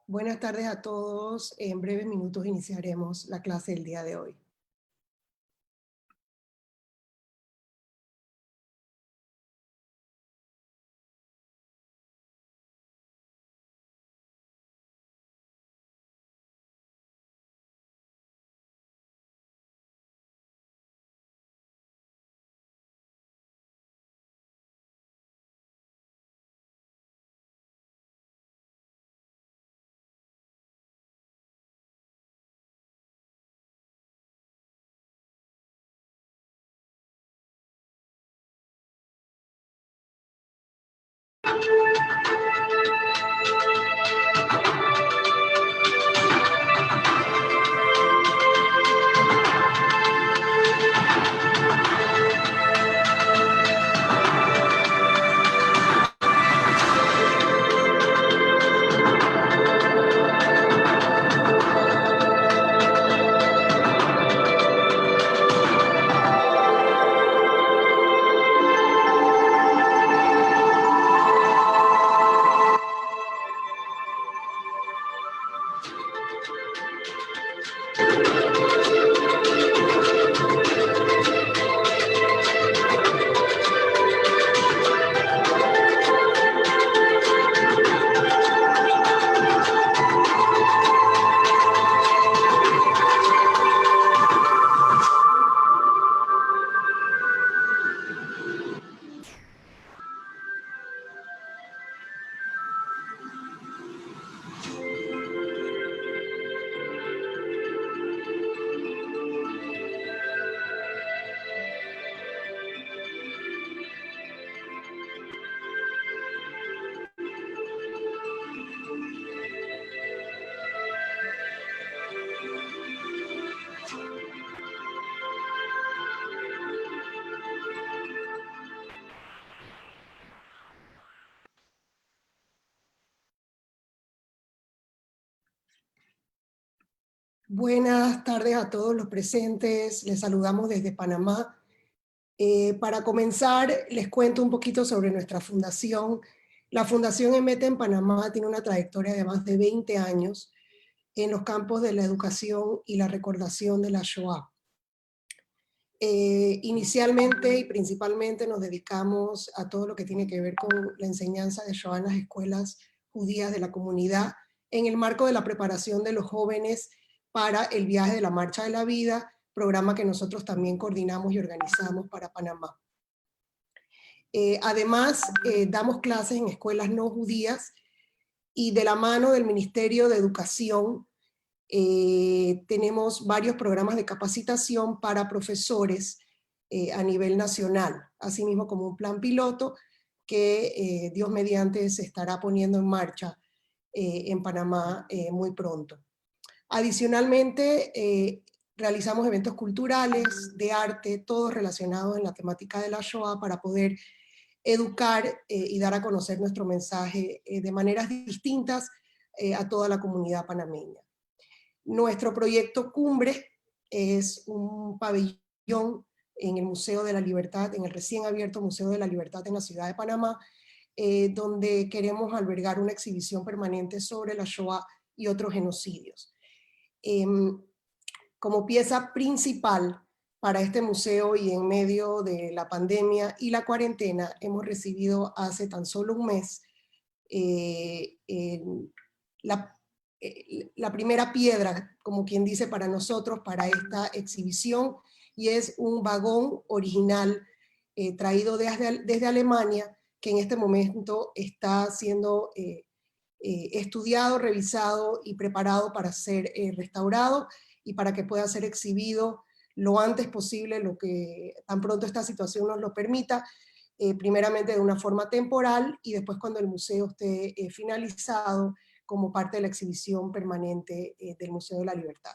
Buenas tardes a todos. En breves minutos iniciaremos la clase del día de hoy. Buenas tardes a todos los presentes. Les saludamos desde Panamá. Para comenzar, les cuento un poquito sobre nuestra fundación. La Fundación EMETE en Panamá tiene una trayectoria de más de 20 años en los campos de la educación y la recordación de la Shoah. Inicialmente y principalmente nos dedicamos a todo lo que tiene que ver con la enseñanza de Shoah en las escuelas judías de la comunidad, en el marco de la preparación de los jóvenes para el viaje de la Marcha de la Vida, programa que nosotros también coordinamos y organizamos para Panamá. Además, damos clases en escuelas no judías y de la mano del Ministerio de Educación tenemos varios programas de capacitación para profesores a nivel nacional, asimismo como un plan piloto que Dios mediante se estará poniendo en marcha en Panamá muy pronto. Adicionalmente, realizamos eventos culturales, de arte, todos relacionados en la temática de la Shoah para poder educar y dar a conocer nuestro mensaje de maneras distintas a toda la comunidad panameña. Nuestro proyecto Cumbre es un pabellón en el Museo de la Libertad, en el recién abierto Museo de la Libertad en la ciudad de Panamá, donde queremos albergar una exhibición permanente sobre la Shoah y otros genocidios. Como pieza principal para este museo y en medio de la pandemia y la cuarentena, hemos recibido hace tan solo un mes la primera piedra, como quien dice, para nosotros, para esta exhibición, y es un vagón original traído desde Alemania, que en este momento está siendo estudiado, revisado y preparado para ser restaurado y para que pueda ser exhibido lo antes posible, lo que tan pronto esta situación nos lo permita, primeramente de una forma temporal y después cuando el museo esté finalizado como parte de la exhibición permanente del Museo de la Libertad.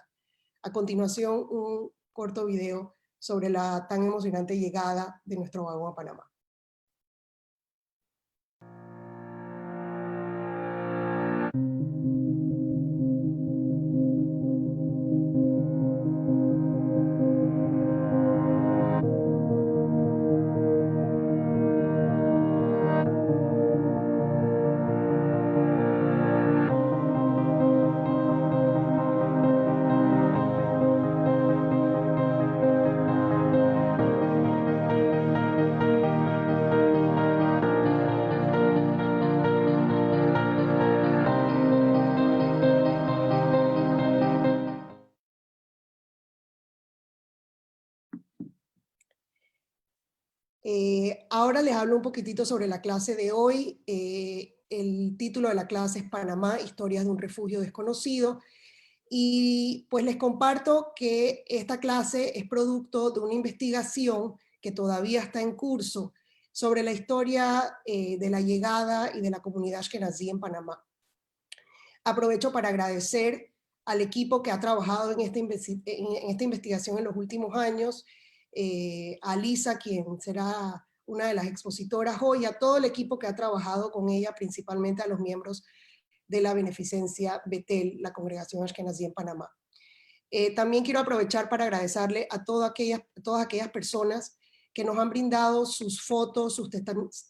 A continuación, un corto video sobre la tan emocionante llegada de nuestro vagón a Panamá. Ahora les hablo un poquitito sobre la clase de hoy. El título de la clase es Panamá, historias de un refugio desconocido. Y pues les comparto que esta clase es producto de una investigación que todavía está en curso sobre la historia de la llegada y de la comunidad ashkenazí en Panamá. Aprovecho para agradecer al equipo que ha trabajado en esta investigación en los últimos años, a Lisa, quien será una de las expositoras hoy, a todo el equipo que ha trabajado con ella, principalmente a los miembros de la Beneficencia Betel, la congregación ashkenazí en Panamá. También quiero aprovechar para agradecerle a todas aquellas personas que nos han brindado sus fotos, sus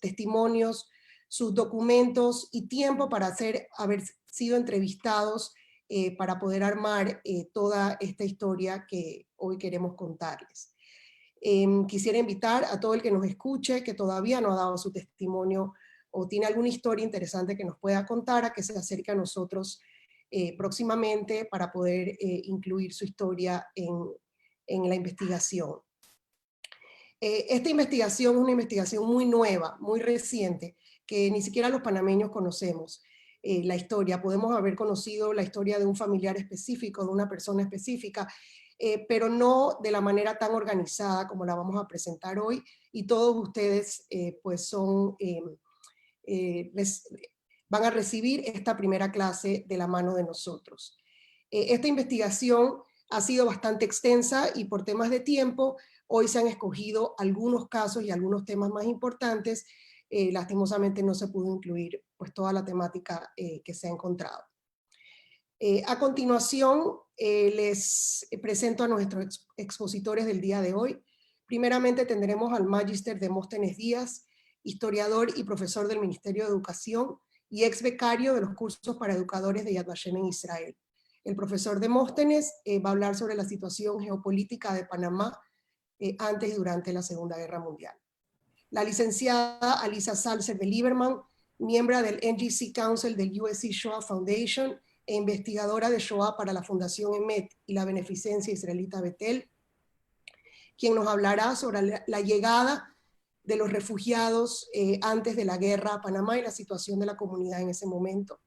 testimonios, sus documentos y tiempo para haber sido entrevistados para poder armar toda esta historia que hoy queremos contarles. Quisiera invitar a todo el que nos escuche, que todavía no ha dado su testimonio o tiene alguna historia interesante que nos pueda contar, a que se acerque a nosotros próximamente para poder incluir su historia en la investigación. Esta investigación es una investigación muy nueva, muy reciente, que ni siquiera los panameños conocemos. La historia, podemos haber conocido la historia de un familiar específico, de una persona específica, pero no de la manera tan organizada como la vamos a presentar hoy, y todos ustedes pues van a recibir esta primera clase de la mano de nosotros. Esta investigación ha sido bastante extensa y por temas de tiempo, hoy se han escogido algunos casos y algunos temas más importantes. Lastimosamente no se pudo incluir pues toda la temática que se ha encontrado. A continuación, les presento a nuestros expositores del día de hoy. Primeramente tendremos al Magister Demóstenes Díaz, historiador y profesor del Ministerio de Educación y ex becario de los cursos para educadores de Yad Vashem en Israel. El profesor Demóstenes va a hablar sobre la situación geopolítica de Panamá antes y durante la Segunda Guerra Mundial. La licenciada Alisa Salzer de Lieberman, miembro del NGC Council del USC Shoah Foundation e investigadora de Shoah para la Fundación Emet y la Beneficencia Israelita Betel, quien nos hablará sobre la llegada de los refugiados antes de la guerra a Panamá y la situación de la comunidad en ese momento.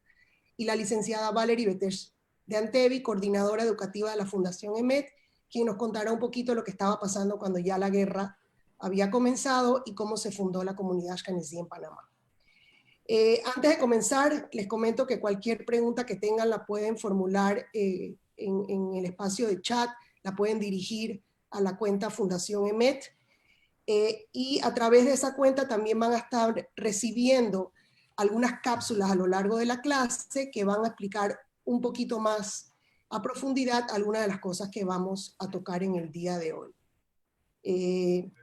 Y la licenciada Valerie Betesh de Antevi, coordinadora educativa de la Fundación Emet, quien nos contará un poquito lo que estaba pasando cuando ya la guerra había comenzado y cómo se fundó la comunidad ashkenazí en Panamá. Antes de comenzar, les comento que cualquier pregunta que tengan la pueden formular en el espacio de chat, la pueden dirigir a la cuenta Fundación Emet, y a través de esa cuenta también van a estar recibiendo algunas cápsulas a lo largo de la clase que van a explicar un poquito más a profundidad algunas de las cosas que vamos a tocar en el día de hoy.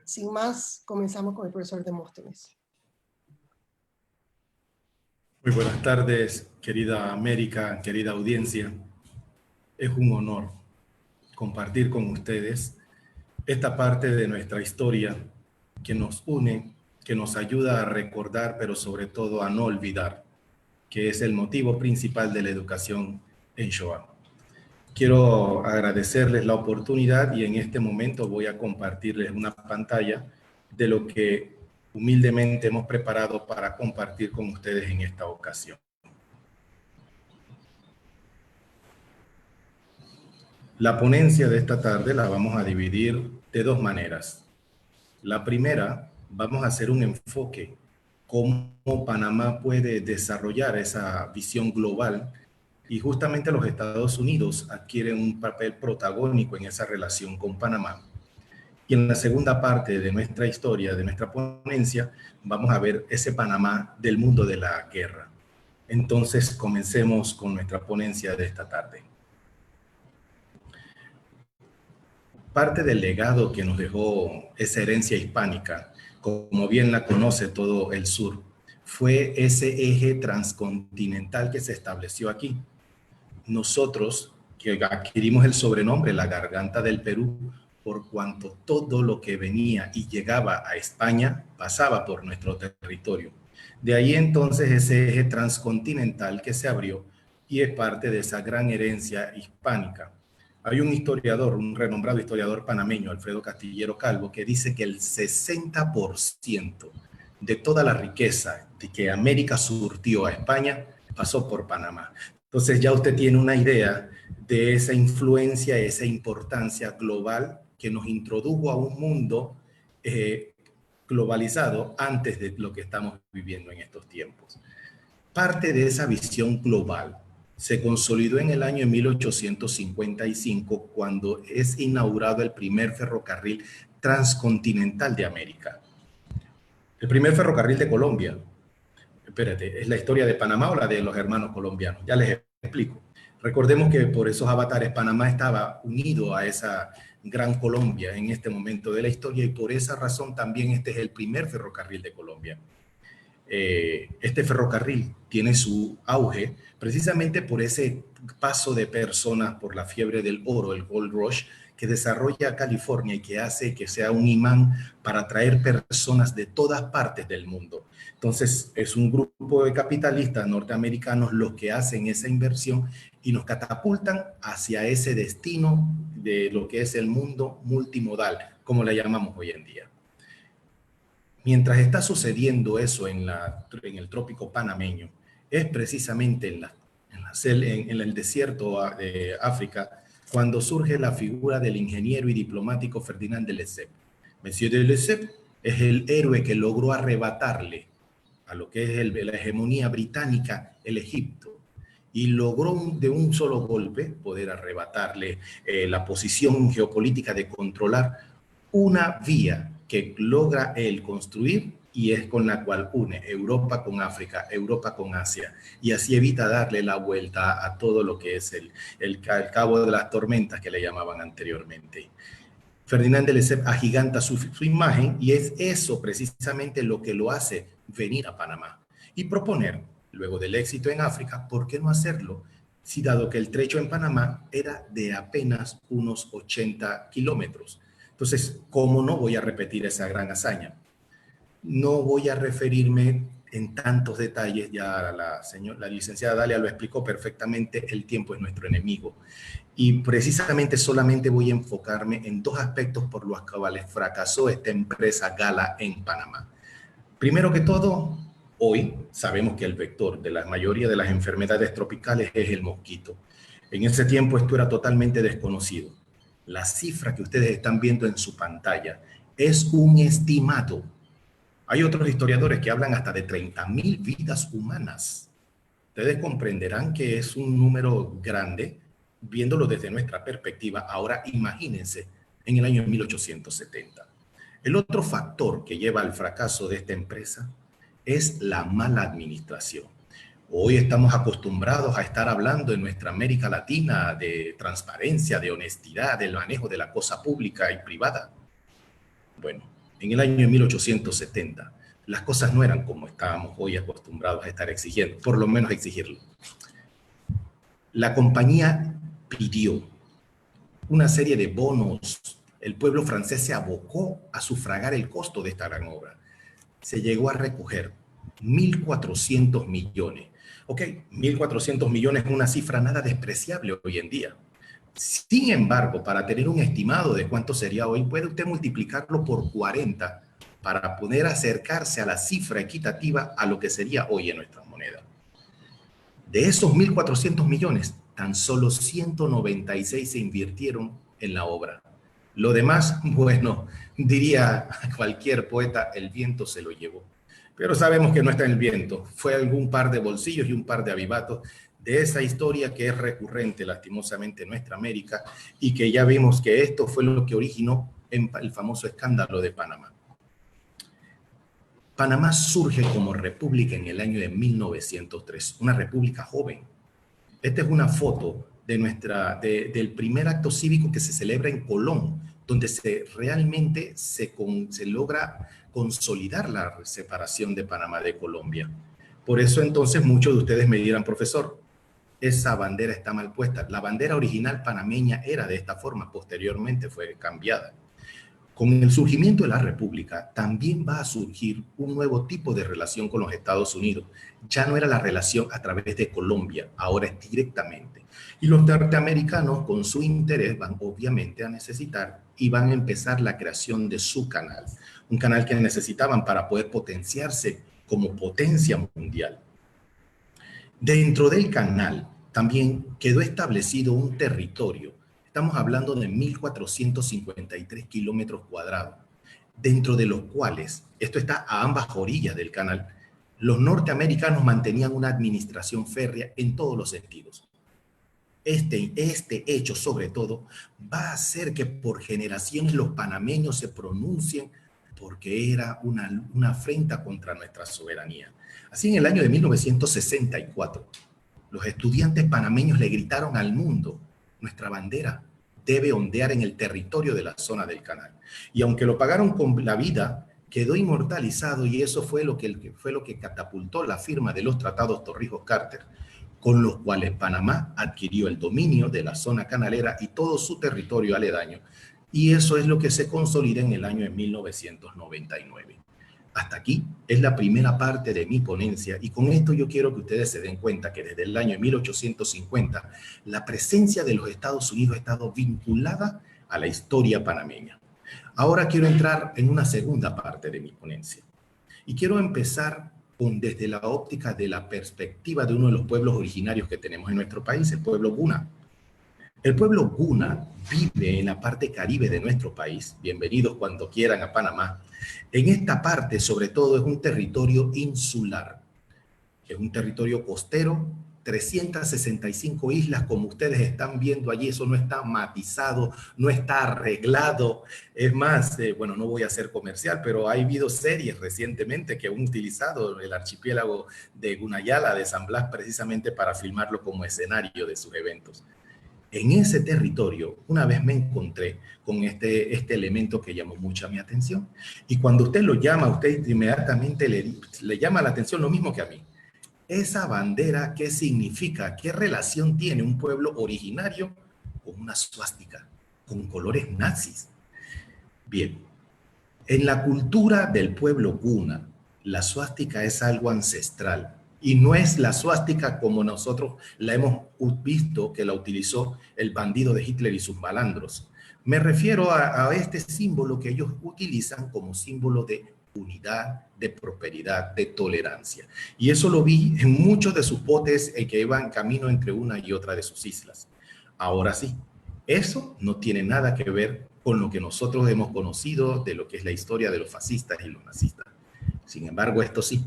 Sin más, comenzamos con el profesor Demóstenes. Muy buenas tardes, querida América, querida audiencia. Es un honor compartir con ustedes esta parte de nuestra historia que nos une, que nos ayuda a recordar, pero sobre todo a no olvidar, que es el motivo principal de la educación en Shoah. Quiero agradecerles la oportunidad y en este momento voy a compartirles una pantalla de lo que humildemente hemos preparado para compartir con ustedes en esta ocasión. La ponencia de esta tarde la vamos a dividir de dos maneras. La primera, vamos a hacer un enfoque cómo Panamá puede desarrollar esa visión global y justamente los Estados Unidos adquieren un papel protagónico en esa relación con Panamá. Y en la segunda parte de nuestra historia, de nuestra ponencia, vamos a ver ese Panamá del mundo de la guerra. Entonces, comencemos con nuestra ponencia de esta tarde. Parte del legado que nos dejó esa herencia hispánica, como bien la conoce todo el sur, fue ese eje transcontinental que se estableció aquí. Nosotros, que adquirimos el sobrenombre la Garganta del Perú, por cuanto todo lo que venía y llegaba a España pasaba por nuestro territorio. De ahí entonces ese eje transcontinental que se abrió y es parte de esa gran herencia hispánica. Hay un historiador, un renombrado historiador panameño, Alfredo Castillero Calvo, que dice que el 60% de toda la riqueza de que América surtió a España pasó por Panamá. Entonces ya usted tiene una idea de esa influencia, esa importancia global que nos introdujo a un mundo globalizado antes de lo que estamos viviendo en estos tiempos. Parte de esa visión global se consolidó en el año 1855 cuando es inaugurado el primer ferrocarril transcontinental de América. El primer ferrocarril de Colombia. Espérate, ¿es la historia de Panamá o la de los hermanos colombianos? Ya les explico. Recordemos que por esos avatares Panamá estaba unido a esa gran Colombia en este momento de la historia y por esa razón también este es el primer ferrocarril de Colombia. Este ferrocarril tiene su auge precisamente por ese paso de personas por la fiebre del oro, el Gold Rush, que desarrolla California y que hace que sea un imán para atraer personas de todas partes del mundo. Entonces, es un grupo de capitalistas norteamericanos los que hacen esa inversión y nos catapultan hacia ese destino de lo que es el mundo multimodal, como le llamamos hoy en día. Mientras está sucediendo eso en el trópico panameño, es precisamente en el desierto de África cuando surge la figura del ingeniero y diplomático Ferdinand de Lesseps. Monsieur de Lesseps es el héroe que logró arrebatarle a lo que es la hegemonía británica el Egipto y logró de un solo golpe poder arrebatarle la posición geopolítica de controlar una vía que logra él construir y es con la cual une Europa con África, Europa con Asia, y así evita darle la vuelta a todo lo que es el cabo de las tormentas que le llamaban anteriormente. Ferdinand de Lesseps agiganta su imagen y es eso precisamente lo que lo hace venir a Panamá y proponer, luego del éxito en África, ¿por qué no hacerlo? Si dado que el trecho en Panamá era de apenas unos 80 kilómetros. Entonces, ¿cómo no voy a repetir esa gran hazaña? No voy a referirme en tantos detalles, ya la licenciada Dalia lo explicó perfectamente, el tiempo es nuestro enemigo. Y precisamente solamente voy a enfocarme en dos aspectos por los cuales fracasó esta empresa Gala en Panamá. Primero que todo, hoy sabemos que el vector de la mayoría de las enfermedades tropicales es el mosquito. En ese tiempo esto era totalmente desconocido. La cifra que ustedes están viendo en su pantalla es un estimado. Hay otros historiadores que hablan hasta de 30,000 vidas humanas. Ustedes comprenderán que es un número grande, viéndolo desde nuestra perspectiva. Ahora imagínense en el año 1870. El otro factor que lleva al fracaso de esta empresa es la mala administración. Hoy estamos acostumbrados a estar hablando en nuestra América Latina de transparencia, de honestidad, del manejo de la cosa pública y privada. Bueno, en el año 1870 las cosas no eran como estábamos hoy acostumbrados a estar exigiendo, por lo menos exigirlo. La compañía pidió una serie de bonos. El pueblo francés se abocó a sufragar el costo de esta gran obra. Se llegó a recoger 1.400 millones. Ok, 1.400 millones es una cifra nada despreciable hoy en día. Sin embargo, para tener un estimado de cuánto sería hoy, puede usted multiplicarlo por 40 para poder acercarse a la cifra equitativa a lo que sería hoy en nuestra moneda. De esos 1.400 millones, tan solo 196 se invirtieron en la obra. Lo demás, bueno, diría cualquier poeta, el viento se lo llevó. Pero sabemos que no está en el viento, fue algún par de bolsillos y un par de avivatos de esa historia que es recurrente lastimosamente en nuestra América y que ya vimos que esto fue lo que originó el famoso escándalo de Panamá. Panamá surge como república en el año de 1903, una república joven. Esta es una foto del primer acto cívico que se celebra en Colón, donde realmente se logra consolidar la separación de Panamá de Colombia. Por eso entonces muchos de ustedes me dirán, profesor, esa bandera está mal puesta. La bandera original panameña era de esta forma, posteriormente fue cambiada. Con el surgimiento de la República también va a surgir un nuevo tipo de relación con los Estados Unidos. Ya no era la relación a través de Colombia, ahora es directamente. Y los norteamericanos, con su interés, van obviamente a necesitar y van a empezar la creación de su canal. Un canal que necesitaban para poder potenciarse como potencia mundial. Dentro del canal también quedó establecido un territorio. Estamos hablando de 1.453 kilómetros cuadrados, dentro de los cuales, esto está a ambas orillas del canal, los norteamericanos mantenían una administración férrea en todos los sentidos. Este hecho, sobre todo, va a hacer que por generaciones los panameños se pronuncien porque era una afrenta contra nuestra soberanía. Así, en el año de 1964, los estudiantes panameños le gritaron al mundo: nuestra bandera debe ondear en el territorio de la zona del canal. Y aunque lo pagaron con la vida, quedó inmortalizado, y eso fue lo que catapultó la firma de los tratados Torrijos-Carter, con los cuales Panamá adquirió el dominio de la zona canalera y todo su territorio aledaño. Y eso es lo que se consolida en el año de 1999. Hasta aquí es la primera parte de mi ponencia, y con esto yo quiero que ustedes se den cuenta que desde el año de 1850 la presencia de los Estados Unidos ha estado vinculada a la historia panameña. Ahora quiero entrar en una segunda parte de mi ponencia y quiero empezar desde la óptica de la perspectiva de uno de los pueblos originarios que tenemos en nuestro país, el pueblo Guna. El pueblo Guna vive en la parte caribe de nuestro país. Bienvenidos cuando quieran a Panamá. En esta parte, sobre todo, es un territorio insular. Es un territorio costero, 365 islas, como ustedes están viendo allí. Eso no está matizado, no está arreglado. Es más, bueno, no voy a hacer comercial, pero ha habido series recientemente que han utilizado el archipiélago de Gunayala, de San Blas, precisamente para filmarlo como escenario de sus eventos. En ese territorio, una vez me encontré con este elemento que llamó mucha mi atención. Y cuando usted lo llama, usted inmediatamente le llama la atención lo mismo que a mí. Esa bandera, ¿qué significa? ¿Qué relación tiene un pueblo originario con una suástica, con colores nazis? Bien, en la cultura del pueblo Guna, la suástica es algo ancestral. Y no es la suástica como nosotros la hemos visto que la utilizó el bandido de Hitler y sus malandros. Me refiero a este símbolo que ellos utilizan como símbolo de unidad, de prosperidad, de tolerancia. Y eso lo vi en muchos de sus botes que iban camino entre una y otra de sus islas. Ahora sí, eso no tiene nada que ver con lo que nosotros hemos conocido de lo que es la historia de los fascistas y los nazistas. Sin embargo, esto sí.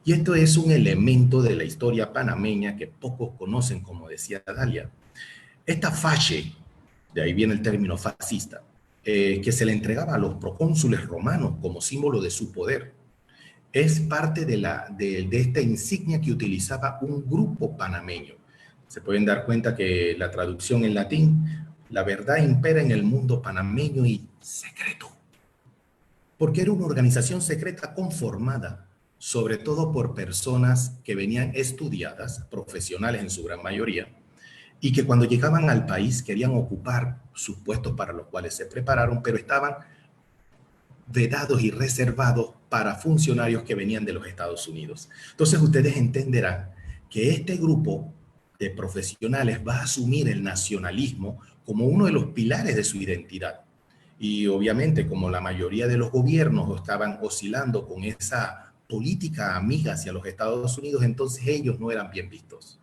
Y esto es un elemento de la historia panameña que pocos conocen, como decía Dalia. Esta facie, de ahí viene el término fascista, que se le entregaba a los procónsules romanos como símbolo de su poder, es parte de esta insignia que utilizaba un grupo panameño. Se pueden dar cuenta que la traducción en latín: la verdad impera en el mundo panameño y secreto. Porque era una organización secreta conformada sobre todo por personas que venían estudiadas, profesionales en su gran mayoría, y que cuando llegaban al país querían ocupar sus puestos para los cuales se prepararon, pero estaban vedados y reservados para funcionarios que venían de los Estados Unidos. Entonces ustedes entenderán que este grupo de profesionales va a asumir el nacionalismo como uno de los pilares de su identidad. Y obviamente, como la mayoría de los gobiernos estaban oscilando con esa política amiga hacia los Estados Unidos, entonces ellos no eran bien vistos.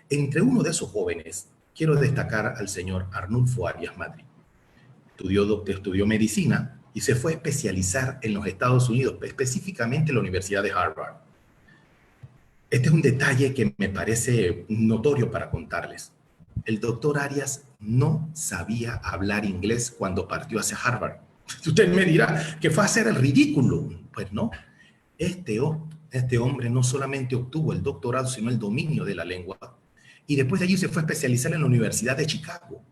Entre uno de esos jóvenes, quiero destacar al señor Arnulfo Arias Madrid. Estudió medicina y se fue a especializar en los Estados Unidos, específicamente en la Universidad de Harvard. Este es un detalle que me parece notorio para contarles. El doctor Arias no sabía hablar inglés cuando partió hacia Harvard. Usted me dirá que fue a hacer el ridículo. Pues no. Este hombre no solamente obtuvo el doctorado, sino el dominio de la lengua. Y después de allí se fue a especializar en la Universidad de Chicago.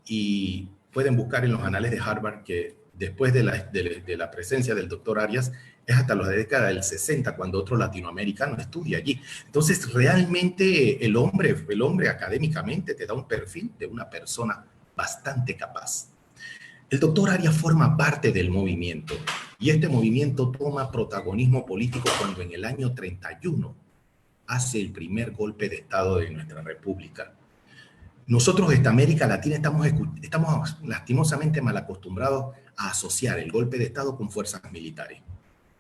Y pueden buscar en los anales de Harvard que después de la presencia del doctor Arias, es hasta la década del 60 cuando otro latinoamericano estudia allí. Entonces, realmente el hombre académicamente te da un perfil de una persona bastante capaz. El doctor Arias forma parte del movimiento, y este movimiento toma protagonismo político cuando en el año 31 hace el primer golpe de Estado de nuestra República. Nosotros, esta América Latina, estamos lastimosamente mal acostumbrados a asociar el golpe de Estado con fuerzas militares.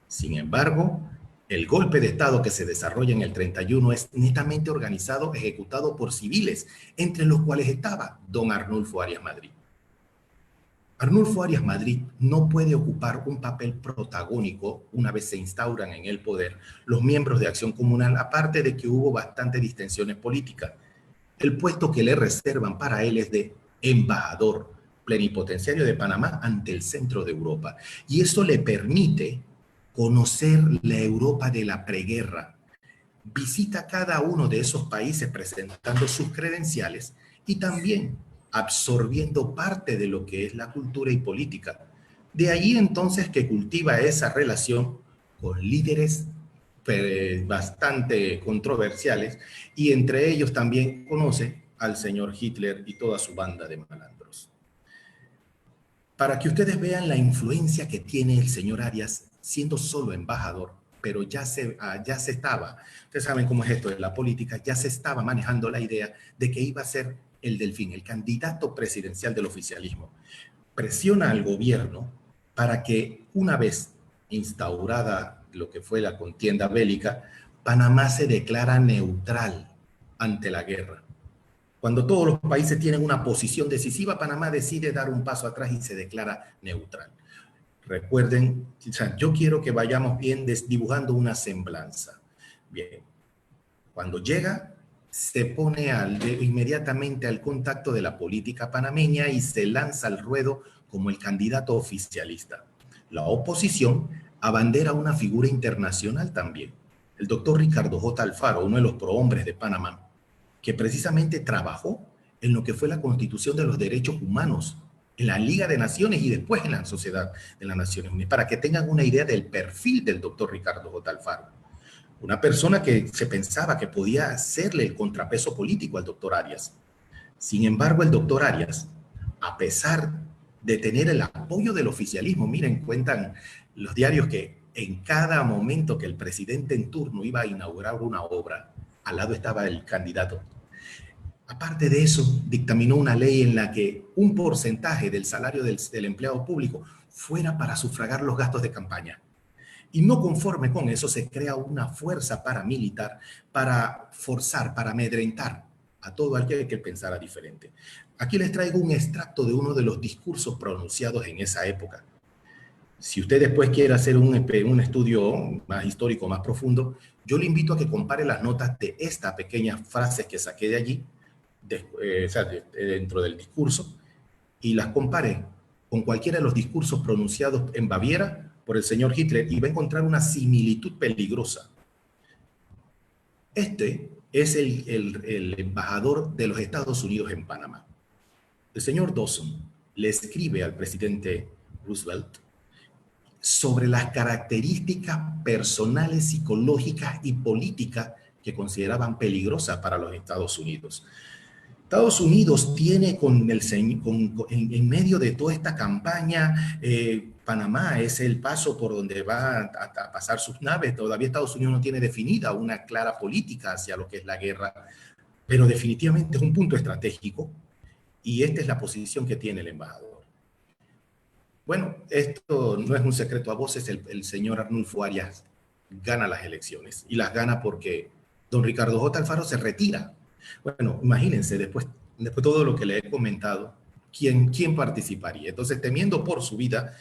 Sin embargo, el golpe de Estado que se desarrolla en el 31 es netamente organizado, ejecutado por civiles, entre los cuales estaba don Arnulfo Arias Madrid. Arnulfo Arias Madrid no puede ocupar un papel protagónico una vez se instauran en el poder los miembros de Acción Comunal, aparte de que hubo bastantes distensiones políticas. El puesto que le reservan para él es de embajador plenipotenciario de Panamá ante el centro de Europa. Y eso le permite conocer la Europa de la preguerra. Visita cada uno de esos países presentando sus credenciales y también absorbiendo parte de lo que es la cultura y política. De ahí entonces que cultiva esa relación con líderes bastante controversiales, y entre ellos también conoce al señor Hitler y toda su banda de malandros. Para que ustedes vean la influencia que tiene el señor Arias siendo solo embajador, pero ya se estaba, ustedes saben cómo es esto de la política, ya se estaba manejando la idea de que iba a ser el Delfín, el candidato presidencial del oficialismo. Presiona al gobierno para que una vez instaurada lo que fue la contienda bélica, Panamá se declara neutral ante la guerra. Cuando todos los países tienen una posición decisiva, Panamá decide dar un paso atrás y se declara neutral. Recuerden, o sea, yo quiero que vayamos bien dibujando una semblanza. Bien, cuando llega, se pone inmediatamente al contacto de la política panameña y se lanza al ruedo como el candidato oficialista. La oposición abandera una figura internacional también, el doctor Ricardo J. Alfaro, uno de los prohombres de Panamá, que precisamente trabajó en lo que fue la Constitución de los Derechos Humanos, en la Liga de Naciones y después en la Sociedad de las Naciones Unidas, para que tengan una idea del perfil del doctor Ricardo J. Alfaro. Una persona que se pensaba que podía hacerle el contrapeso político al doctor Arias. Sin embargo, el doctor Arias, a pesar de tener el apoyo del oficialismo, miren, cuentan los diarios que en cada momento que el presidente en turno iba a inaugurar una obra, al lado estaba el candidato. Aparte de eso, dictaminó una ley en la que un porcentaje del salario del empleado público fuera para sufragar los gastos de campaña. Y no conforme con eso, se crea una fuerza paramilitar para forzar, para amedrentar a todo aquel que pensara diferente. Aquí les traigo un extracto de uno de los discursos pronunciados en esa época. Si usted después quiere hacer un estudio más histórico, más profundo, yo le invito a que compare las notas de estas pequeñas frases que saqué de allí, dentro del discurso, y las compare con cualquiera de los discursos pronunciados en Baviera por el señor Hitler, y va a encontrar una similitud peligrosa. Este es el embajador de los Estados Unidos en Panamá. El señor Dawson le escribe al presidente Roosevelt sobre las características personales, psicológicas y políticas que consideraban peligrosas para los Estados Unidos. Estados Unidos tiene en medio de toda esta campaña, Panamá es el paso por donde va a pasar sus naves. Todavía Estados Unidos no tiene definida una clara política hacia lo que es la guerra, pero definitivamente es un punto estratégico y esta es la posición que tiene el embajador. Bueno, esto no es un secreto a voces, el señor Arnulfo Arias gana las elecciones y las gana porque don Ricardo J. Alfaro se retira. Bueno, imagínense, después de todo lo que le he comentado, ¿quién participaría? Entonces, temiendo por su vida,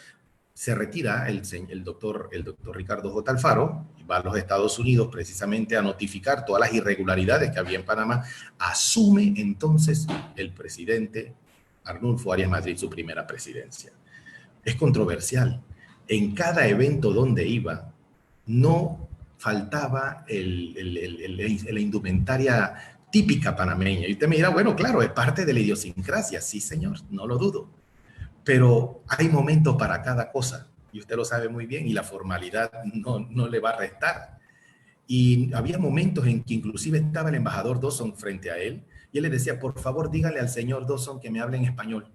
se retira el doctor Ricardo J. Alfaro y va a los Estados Unidos precisamente a notificar todas las irregularidades que había en Panamá. Asume entonces el presidente Arnulfo Arias Madrid su primera presidencia. Es controversial. En cada evento donde iba, no faltaba la indumentaria típica panameña. Y usted me dirá, bueno, claro, es parte de la idiosincrasia. Sí, señor, no lo dudo. Pero hay momentos para cada cosa, y usted lo sabe muy bien, y la formalidad no le va a restar. Y había momentos en que inclusive estaba el embajador Dawson frente a él, y él le decía, por favor, dígale al señor Dawson que me hable en español.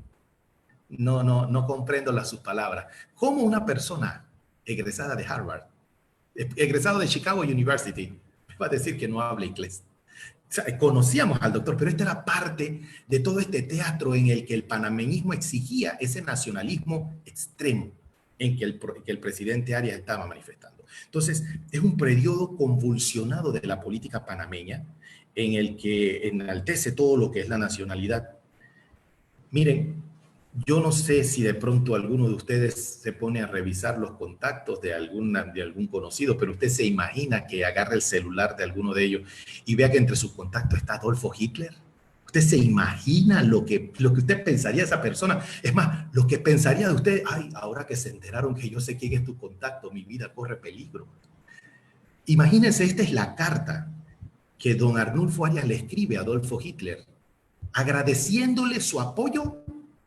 No comprendo sus palabras. ¿Cómo una persona egresada de Harvard, egresado de Chicago University, va a decir que no habla inglés? sea, conocíamos al doctor, pero esta era parte de todo este teatro en el que el panameñismo exigía ese nacionalismo extremo en que el presidente Arias estaba manifestando. Entonces, es un periodo convulsionado de la política panameña en el que enaltece todo lo que es la nacionalidad. Miren, yo no sé si de pronto alguno de ustedes se pone a revisar los contactos de algún conocido, pero usted se imagina que agarre el celular de alguno de ellos y vea que entre sus contactos está Adolfo Hitler. ¿Usted se imagina lo que usted pensaría de esa persona? Es más, lo que pensaría de usted, ay, ahora que se enteraron que yo sé quién es tu contacto, mi vida corre peligro. Imagínense, esta es la carta que don Arnulfo Arias le escribe a Adolfo Hitler, agradeciéndole su apoyo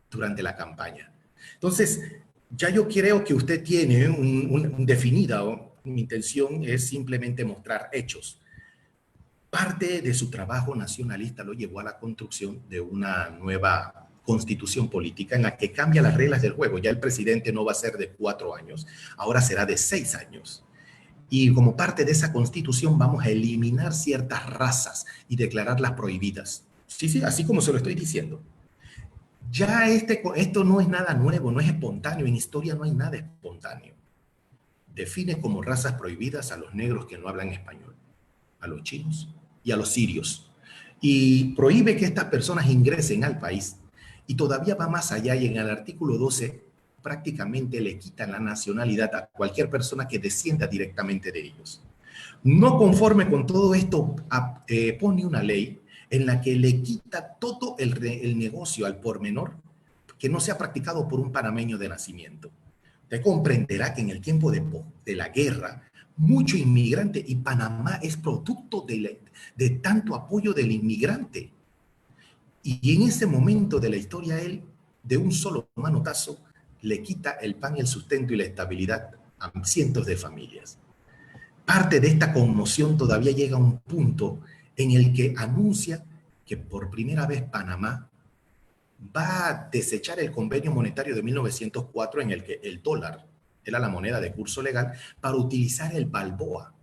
durante la campaña. Entonces, ya yo creo que usted tiene un definida, mi intención es simplemente mostrar hechos. Parte de su trabajo nacionalista lo llevó a la construcción de una nueva constitución política en la que cambia las reglas del juego. Ya el presidente no va a ser de 4 años, ahora será de 6 años. Y como parte de esa constitución vamos a eliminar ciertas razas y declararlas prohibidas. Sí, sí, así como se lo estoy diciendo. Ya esto no es nada nuevo, no es espontáneo. En historia no hay nada espontáneo. Define como razas prohibidas a los negros que no hablan español, a los chinos y a los sirios. Y prohíbe que estas personas ingresen al país. Y todavía va más allá y en el artículo 12 prácticamente le quitan la nacionalidad a cualquier persona que descienda directamente de ellos. No conforme con todo esto, pone una ley en la que le quita todo el negocio al por menor que no sea practicado por un panameño de nacimiento. Usted comprenderá que en el tiempo de la guerra, mucho inmigrante, y Panamá es producto de tanto apoyo del inmigrante. Y en ese momento de la historia, él, de un solo manotazo, le quita el pan, el sustento y la estabilidad a cientos de familias. Parte de esta conmoción todavía llega a un punto en el que anuncia que por primera vez Panamá va a desechar el convenio monetario de 1904 en el que el dólar era la moneda de curso legal para utilizar el balboa,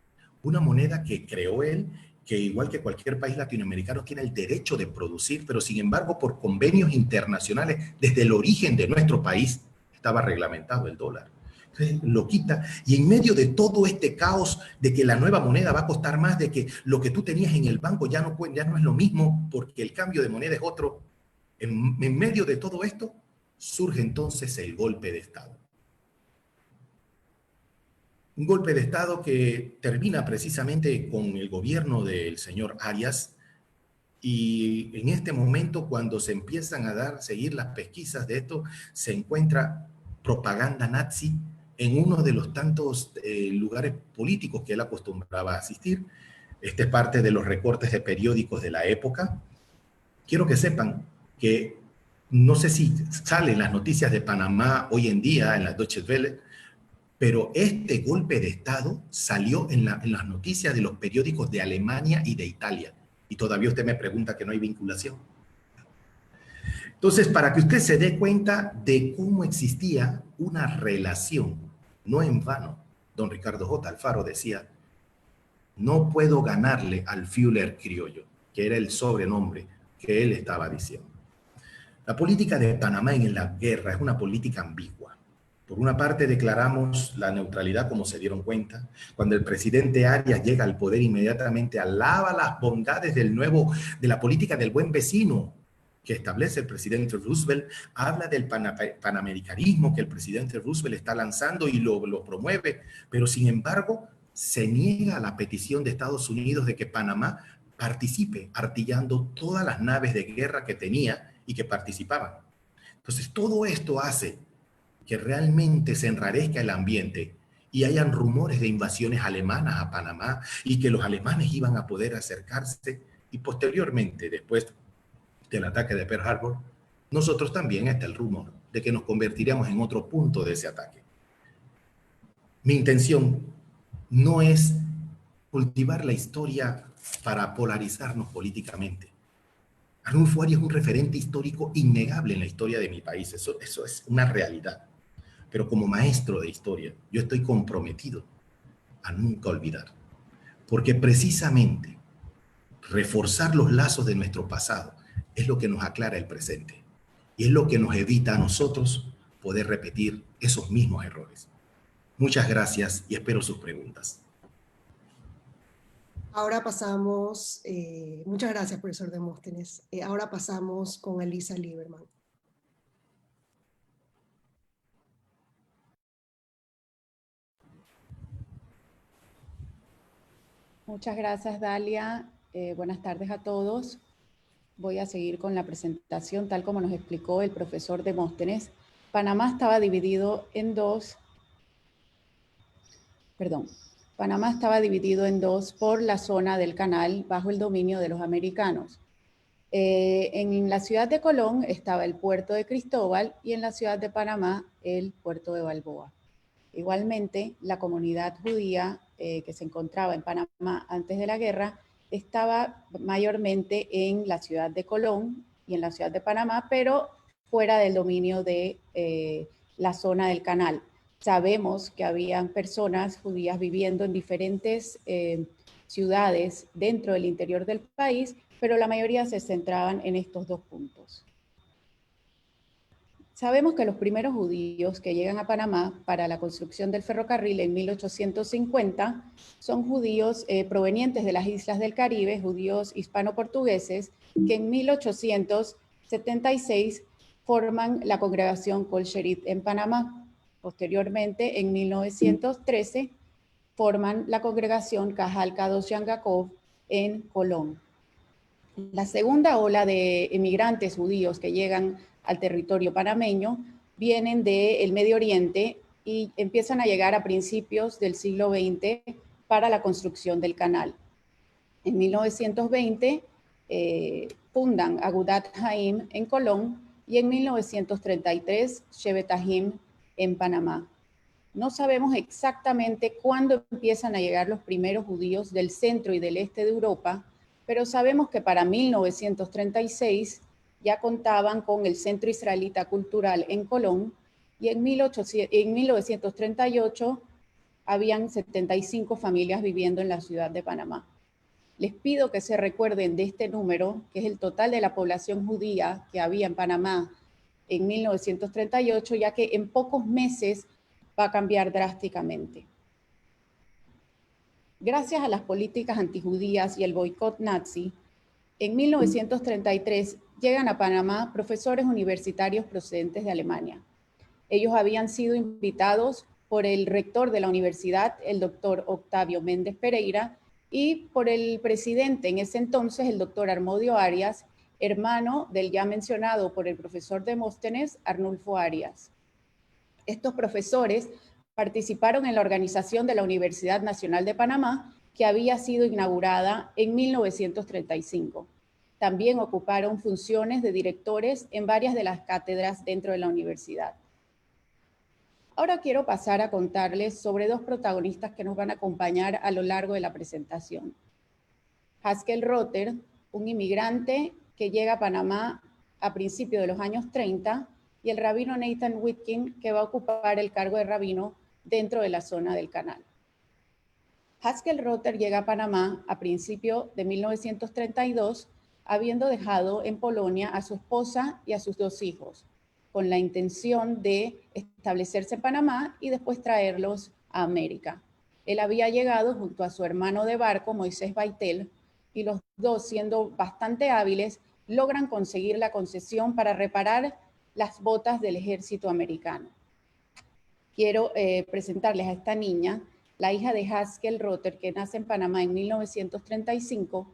una moneda que creó él, que igual que cualquier país latinoamericano tiene el derecho de producir, pero sin embargo por convenios internacionales desde el origen de nuestro país estaba reglamentado el dólar. Entonces, lo quita y en medio de todo este caos de que la nueva moneda va a costar más, de que lo que tú tenías en el banco ya no es lo mismo porque el cambio de moneda es otro, en medio de todo esto surge entonces el golpe de Estado. Un golpe de Estado que termina precisamente con el gobierno del señor Arias y en este momento cuando se empiezan a seguir las pesquisas de esto, se encuentra propaganda nazi en uno de los tantos lugares políticos que él acostumbraba a asistir. Este es parte de los recortes de periódicos de la época. Quiero que sepan que no sé si salen las noticias de Panamá hoy en día en la Deutsche Welle, pero este golpe de Estado salió en las noticias de los periódicos de Alemania y de Italia. Y todavía usted me pregunta que no hay vinculación. Entonces, para que usted se dé cuenta de cómo existía una relación, no en vano, don Ricardo J. Alfaro decía, no puedo ganarle al Führer criollo, que era el sobrenombre que él estaba diciendo. La política de Panamá en la guerra es una política ambigua. Por una parte declaramos la neutralidad, como se dieron cuenta. Cuando el presidente Arias llega al poder, inmediatamente alaba las bondades de la política del buen vecino que establece el presidente Roosevelt, habla del panamericanismo que el presidente Roosevelt está lanzando y lo promueve, pero sin embargo se niega a la petición de Estados Unidos de que Panamá participe artillando todas las naves de guerra que tenía y que participaban. Entonces todo esto hace que realmente se enrarezca el ambiente y hayan rumores de invasiones alemanas a Panamá y que los alemanes iban a poder acercarse y posteriormente, después del ataque de Pearl Harbor, nosotros también está el rumor de que nos convertiríamos en otro punto de ese ataque. Mi intención no es cultivar la historia para polarizarnos políticamente. Arnulfo Arias es un referente histórico innegable en la historia de mi país, eso es una realidad. Pero como maestro de historia, yo estoy comprometido a nunca olvidar. Porque precisamente reforzar los lazos de nuestro pasado es lo que nos aclara el presente y es lo que nos evita a nosotros poder repetir esos mismos errores. Muchas gracias y espero sus preguntas. Ahora pasamos, muchas gracias, profesor Demóstenes. Ahora pasamos con Elisa Lieberman. Muchas gracias, Dalia. Buenas tardes a todos. Voy a seguir con la presentación, tal como nos explicó el profesor Demóstenes. Panamá estaba dividido en dos por la zona del canal bajo el dominio de los americanos. En la ciudad de Colón estaba el puerto de Cristóbal y en la ciudad de Panamá el puerto de Balboa. Igualmente, la comunidad judía que se encontraba en Panamá antes de la guerra estaba mayormente en la ciudad de Colón y en la ciudad de Panamá, pero fuera del dominio de la zona del canal. Sabemos que habían personas judías viviendo en diferentes ciudades dentro del interior del país, pero la mayoría se centraban en estos dos puntos. Sabemos que los primeros judíos que llegan a Panamá para la construcción del ferrocarril en 1850 son judíos provenientes de las islas del Caribe, judíos hispano-portugueses, que en 1876 forman la congregación Kol Sherit en Panamá. Posteriormente, en 1913, forman la congregación Kahal Kadosh Yaakov en Colón. La segunda ola de emigrantes judíos que llegan al territorio panameño vienen del Medio Oriente y empiezan a llegar a principios del siglo XX para la construcción del canal. En 1920 fundan Agudat Haim en Colón y en 1933 Shevet Ahim en Panamá. No sabemos exactamente cuándo empiezan a llegar los primeros judíos del centro y del este de Europa, pero sabemos que para 1936 ya contaban con el Centro Israelita Cultural en Colón y en 1938 habían 75 familias viviendo en la ciudad de Panamá. Les pido que se recuerden de este número, que es el total de la población judía que había en Panamá en 1938, ya que en pocos meses va a cambiar drásticamente. Gracias a las políticas antijudías y el boicot nazi, en 1933 llegan a Panamá profesores universitarios procedentes de Alemania. Ellos habían sido invitados por el rector de la universidad, el doctor Octavio Méndez Pereira, y por el presidente en ese entonces, el doctor Armodio Arias, hermano del ya mencionado por el profesor Demóstenes, Arnulfo Arias. Estos profesores participaron en la organización de la Universidad Nacional de Panamá, que había sido inaugurada en 1935. También ocuparon funciones de directores en varias de las cátedras dentro de la universidad. Ahora quiero pasar a contarles sobre dos protagonistas que nos van a acompañar a lo largo de la presentación. Haskell Rotter, un inmigrante que llega a Panamá a principios de los años 30, y el rabino Nathan Whitkin, que va a ocupar el cargo de rabino dentro de la zona del canal. Haskell Rotter llega a Panamá a principios de 1932, habiendo dejado en Polonia a su esposa y a sus dos hijos, con la intención de establecerse en Panamá y después traerlos a América. Él había llegado junto a su hermano de barco, Moisés Baitel, y los dos, siendo bastante hábiles, logran conseguir la concesión para reparar las botas del ejército americano. Quiero presentarles a esta niña, la hija de Haskell Rotter, que nace en Panamá en 1935,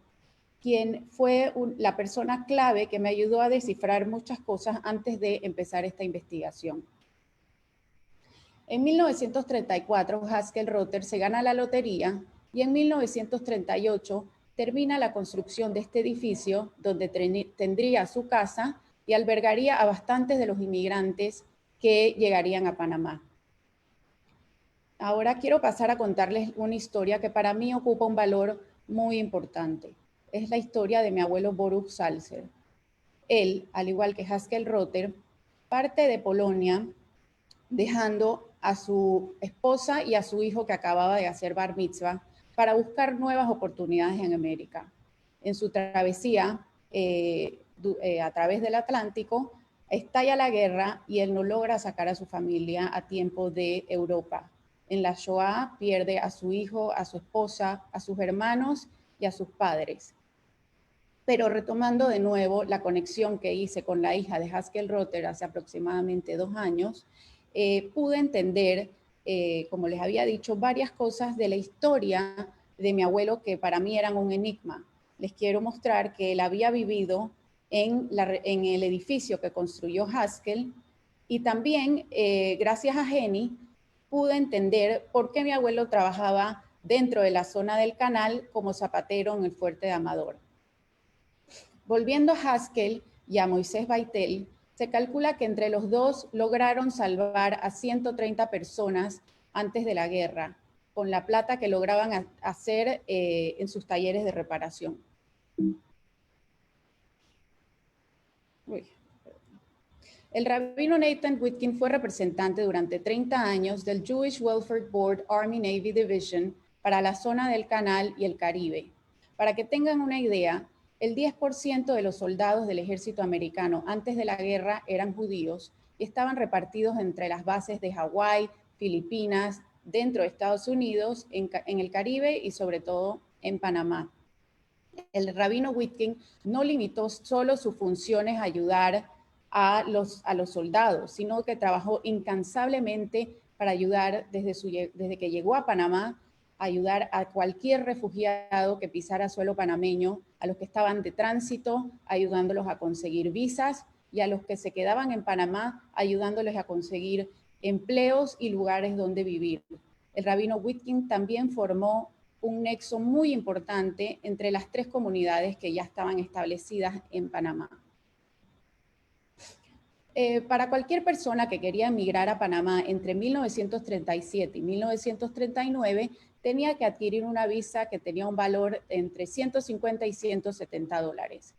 quien fue la persona clave que me ayudó a descifrar muchas cosas antes de empezar esta investigación. En 1934, Haskell Rotter se gana la lotería y en 1938 termina la construcción de este edificio donde tendría su casa y albergaría a bastantes de los inmigrantes que llegarían a Panamá. Ahora quiero pasar a contarles una historia que para mí ocupa un valor muy importante. Es la historia de mi abuelo Boruch Salzer. Él, al igual que Haskell Rotter, parte de Polonia dejando a su esposa y a su hijo que acababa de hacer bar mitzvah para buscar nuevas oportunidades en América. en su travesía a través del Atlántico, estalla la guerra y él no logra sacar a su familia a tiempo de Europa. En la Shoah pierde a su hijo, a su esposa, a sus hermanos y a sus padres. Pero retomando de nuevo la conexión que hice con la hija de Haskell Rotter hace aproximadamente 2 años, pude entender, como les había dicho, varias cosas de la historia de mi abuelo que para mí eran un enigma. Les quiero mostrar que él había vivido en el edificio que construyó Haskell y también, gracias a Jenny, pude entender por qué mi abuelo trabajaba dentro de la zona del canal como zapatero en el fuerte de Amador. Volviendo a Haskell y a Moisés Baitel, se calcula que entre los dos lograron salvar a 130 personas antes de la guerra, con la plata que lograban hacer en sus talleres de reparación. El rabino Nathan Witkin fue representante durante 30 años del Jewish Welfare Board Army-Navy Division para la zona del Canal y el Caribe. Para que tengan una idea, el 10% de los soldados del ejército americano antes de la guerra eran judíos y estaban repartidos entre las bases de Hawái, Filipinas, dentro de Estados Unidos, en el Caribe y sobre todo en Panamá. El rabino Witkin no limitó solo sus funciones a ayudar a los soldados, sino que trabajó incansablemente para ayudar desde que llegó a Panamá, ayudar a cualquier refugiado que pisara suelo panameño, a los que estaban de tránsito, ayudándolos a conseguir visas, y a los que se quedaban en Panamá, ayudándoles a conseguir empleos y lugares donde vivir. El rabino Witkin también formó un nexo muy importante entre las 3 comunidades que ya estaban establecidas en Panamá. Para cualquier persona que quería emigrar a Panamá entre 1937 y 1939, tenía que adquirir una visa que tenía un valor entre 150 y 170 dólares.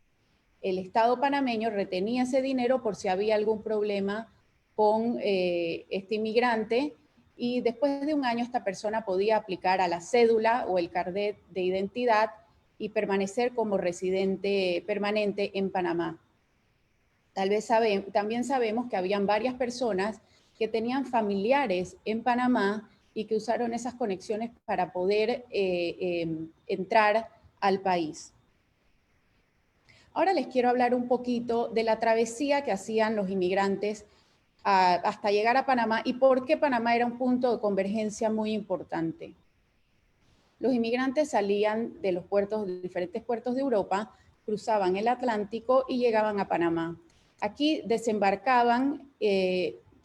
El Estado panameño retenía ese dinero por si había algún problema con este inmigrante, y después de un año esta persona podía aplicar a la cédula o el carnet de identidad y permanecer como residente permanente en Panamá. También sabemos que habían varias personas que tenían familiares en Panamá y que usaron esas conexiones para poder entrar al país. Ahora les quiero hablar un poquito de la travesía que hacían los inmigrantes hasta llegar a Panamá y por qué Panamá era un punto de convergencia muy importante. Los inmigrantes salían de los diferentes puertos de Europa, cruzaban el Atlántico y llegaban a Panamá. Aquí desembarcaban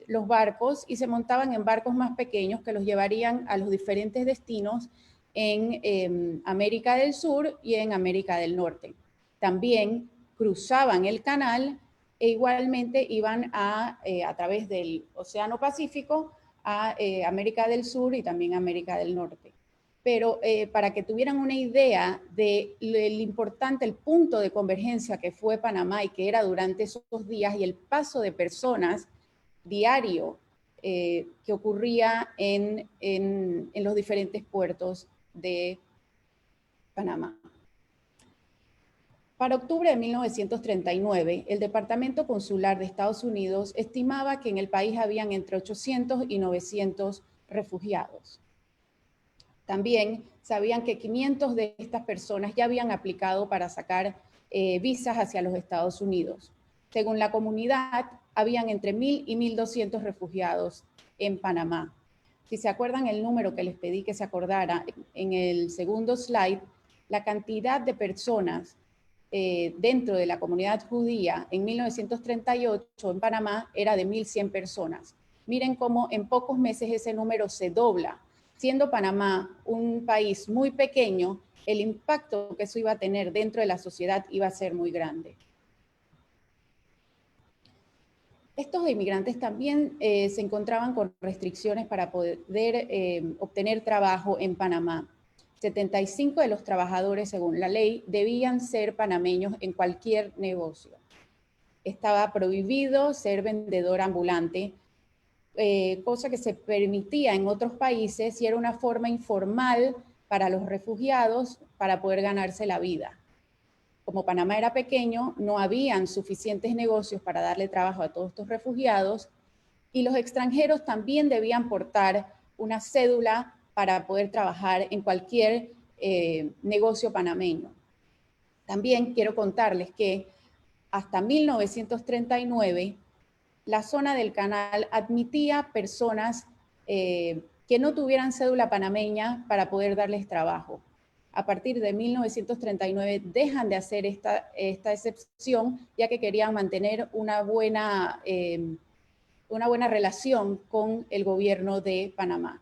los barcos y se montaban en barcos más pequeños que los llevarían a los diferentes destinos en América del Sur y en América del Norte. También cruzaban el canal e igualmente iban a través del Océano Pacífico a América del Sur y también a América del Norte. Pero para que tuvieran una idea de el punto de convergencia que fue Panamá y que era durante esos días y el paso de personas diario que ocurría en los diferentes puertos de Panamá. Para octubre de 1939, el Departamento Consular de Estados Unidos estimaba que en el país habían entre 800 y 900 refugiados. También sabían que 500 de estas personas ya habían aplicado para sacar visas hacia los Estados Unidos. Según la comunidad, habían entre 1,000 y 1,200 refugiados en Panamá. Si se acuerdan el número que les pedí que se acordara en el segundo slide, la cantidad de personas dentro de la comunidad judía en 1938 en Panamá era de 1,100 personas. Miren cómo en pocos meses ese número se dobla. Siendo Panamá un país muy pequeño, el impacto que eso iba a tener dentro de la sociedad iba a ser muy grande. Estos inmigrantes también se encontraban con restricciones para poder obtener trabajo en Panamá. 75 de los trabajadores, según la ley, debían ser panameños en cualquier negocio. Estaba prohibido ser vendedor ambulante, cosa que se permitía en otros países y era una forma informal para los refugiados para poder ganarse la vida. como Panamá era pequeño, no habían suficientes negocios para darle trabajo a todos estos refugiados, y los extranjeros también debían portar una cédula para poder trabajar en cualquier negocio panameño. También quiero contarles que hasta 1939, la zona del canal admitía personas que no tuvieran cédula panameña para poder darles trabajo. A partir de 1939 dejan de hacer esta excepción, ya que querían mantener una buena relación con el gobierno de Panamá.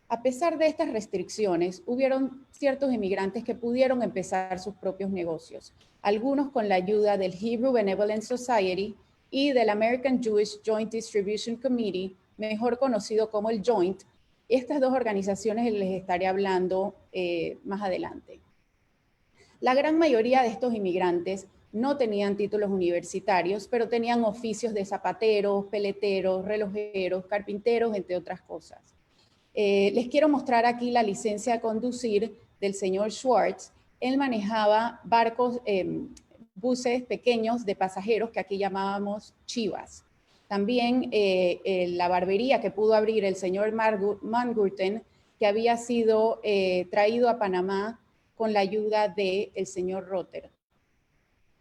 A pesar de estas restricciones, hubieron ciertos inmigrantes que pudieron empezar sus propios negocios, algunos con la ayuda del Hebrew Benevolent Society y del American Jewish Joint Distribution Committee, mejor conocido como el Joint. Estas dos organizaciones les estaré hablando más adelante. La gran mayoría de estos inmigrantes no tenían títulos universitarios, pero tenían oficios de zapateros, peleteros, relojeros, carpinteros, entre otras cosas. Les quiero mostrar aquí la licencia de conducir del señor Schwartz. Él manejaba barcos, buses pequeños de pasajeros que aquí llamábamos chivas. También la barbería que pudo abrir el señor Mangurten, que había sido traído a Panamá con la ayuda del señor Rotter.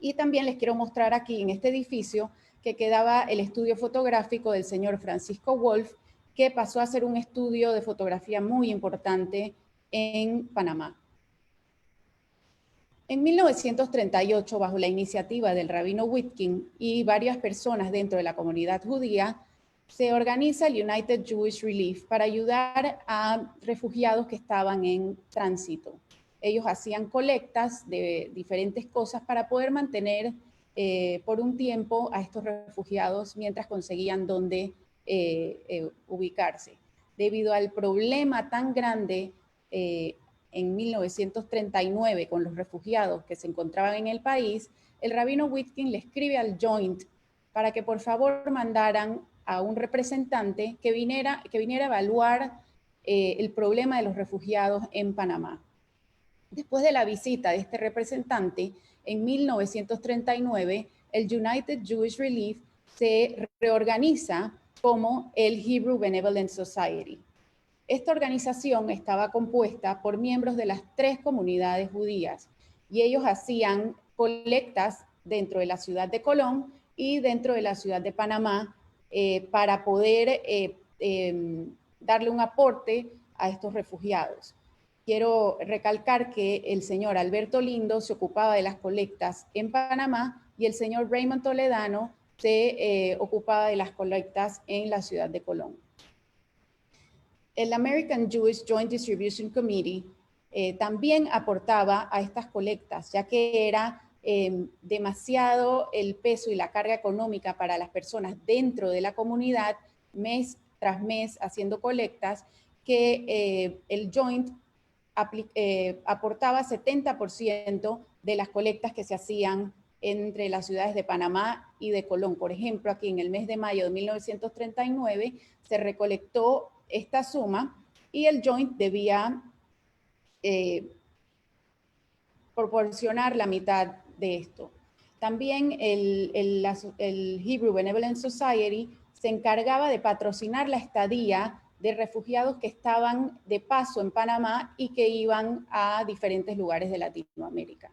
Y también les quiero mostrar aquí en este edificio que quedaba el estudio fotográfico del señor Francisco Wolf, que pasó a ser un estudio de fotografía muy importante en Panamá. En 1938, bajo la iniciativa del rabino Witkin y varias personas dentro de la comunidad judía, se organiza el United Jewish Relief para ayudar a refugiados que estaban en tránsito. Ellos hacían colectas de diferentes cosas para poder mantener por un tiempo a estos refugiados mientras conseguían dónde ubicarse. Debido al problema tan grande en 1939 con los refugiados que se encontraban en el país, el rabino Witkin le escribe al Joint para que por favor mandaran a un representante que viniera a evaluar el problema de los refugiados en Panamá. Después de la visita de este representante, en 1939, el United Jewish Relief se reorganiza como el Hebrew Benevolent Society. Esta organización estaba compuesta por miembros de las 3 comunidades judías y ellos hacían colectas dentro de la ciudad de Colón y dentro de la ciudad de Panamá para poder darle un aporte a estos refugiados. Quiero recalcar que el señor Alberto Lindo se ocupaba de las colectas en Panamá y el señor Raymond Toledano se ocupaba de las colectas en la ciudad de Colón. El American Jewish Joint Distribution Committee también aportaba a estas colectas, ya que era demasiado el peso y la carga económica para las personas dentro de la comunidad, mes tras mes haciendo colectas, que el Joint aportaba 70% de las colectas que se hacían entre las ciudades de Panamá y de Colón. Por ejemplo, aquí en el mes de mayo de 1939 se recolectó esta suma y el Joint debía proporcionar la mitad de esto. También el Hebrew Benevolent Society se encargaba de patrocinar la estadía de refugiados que estaban de paso en Panamá y que iban a diferentes lugares de Latinoamérica.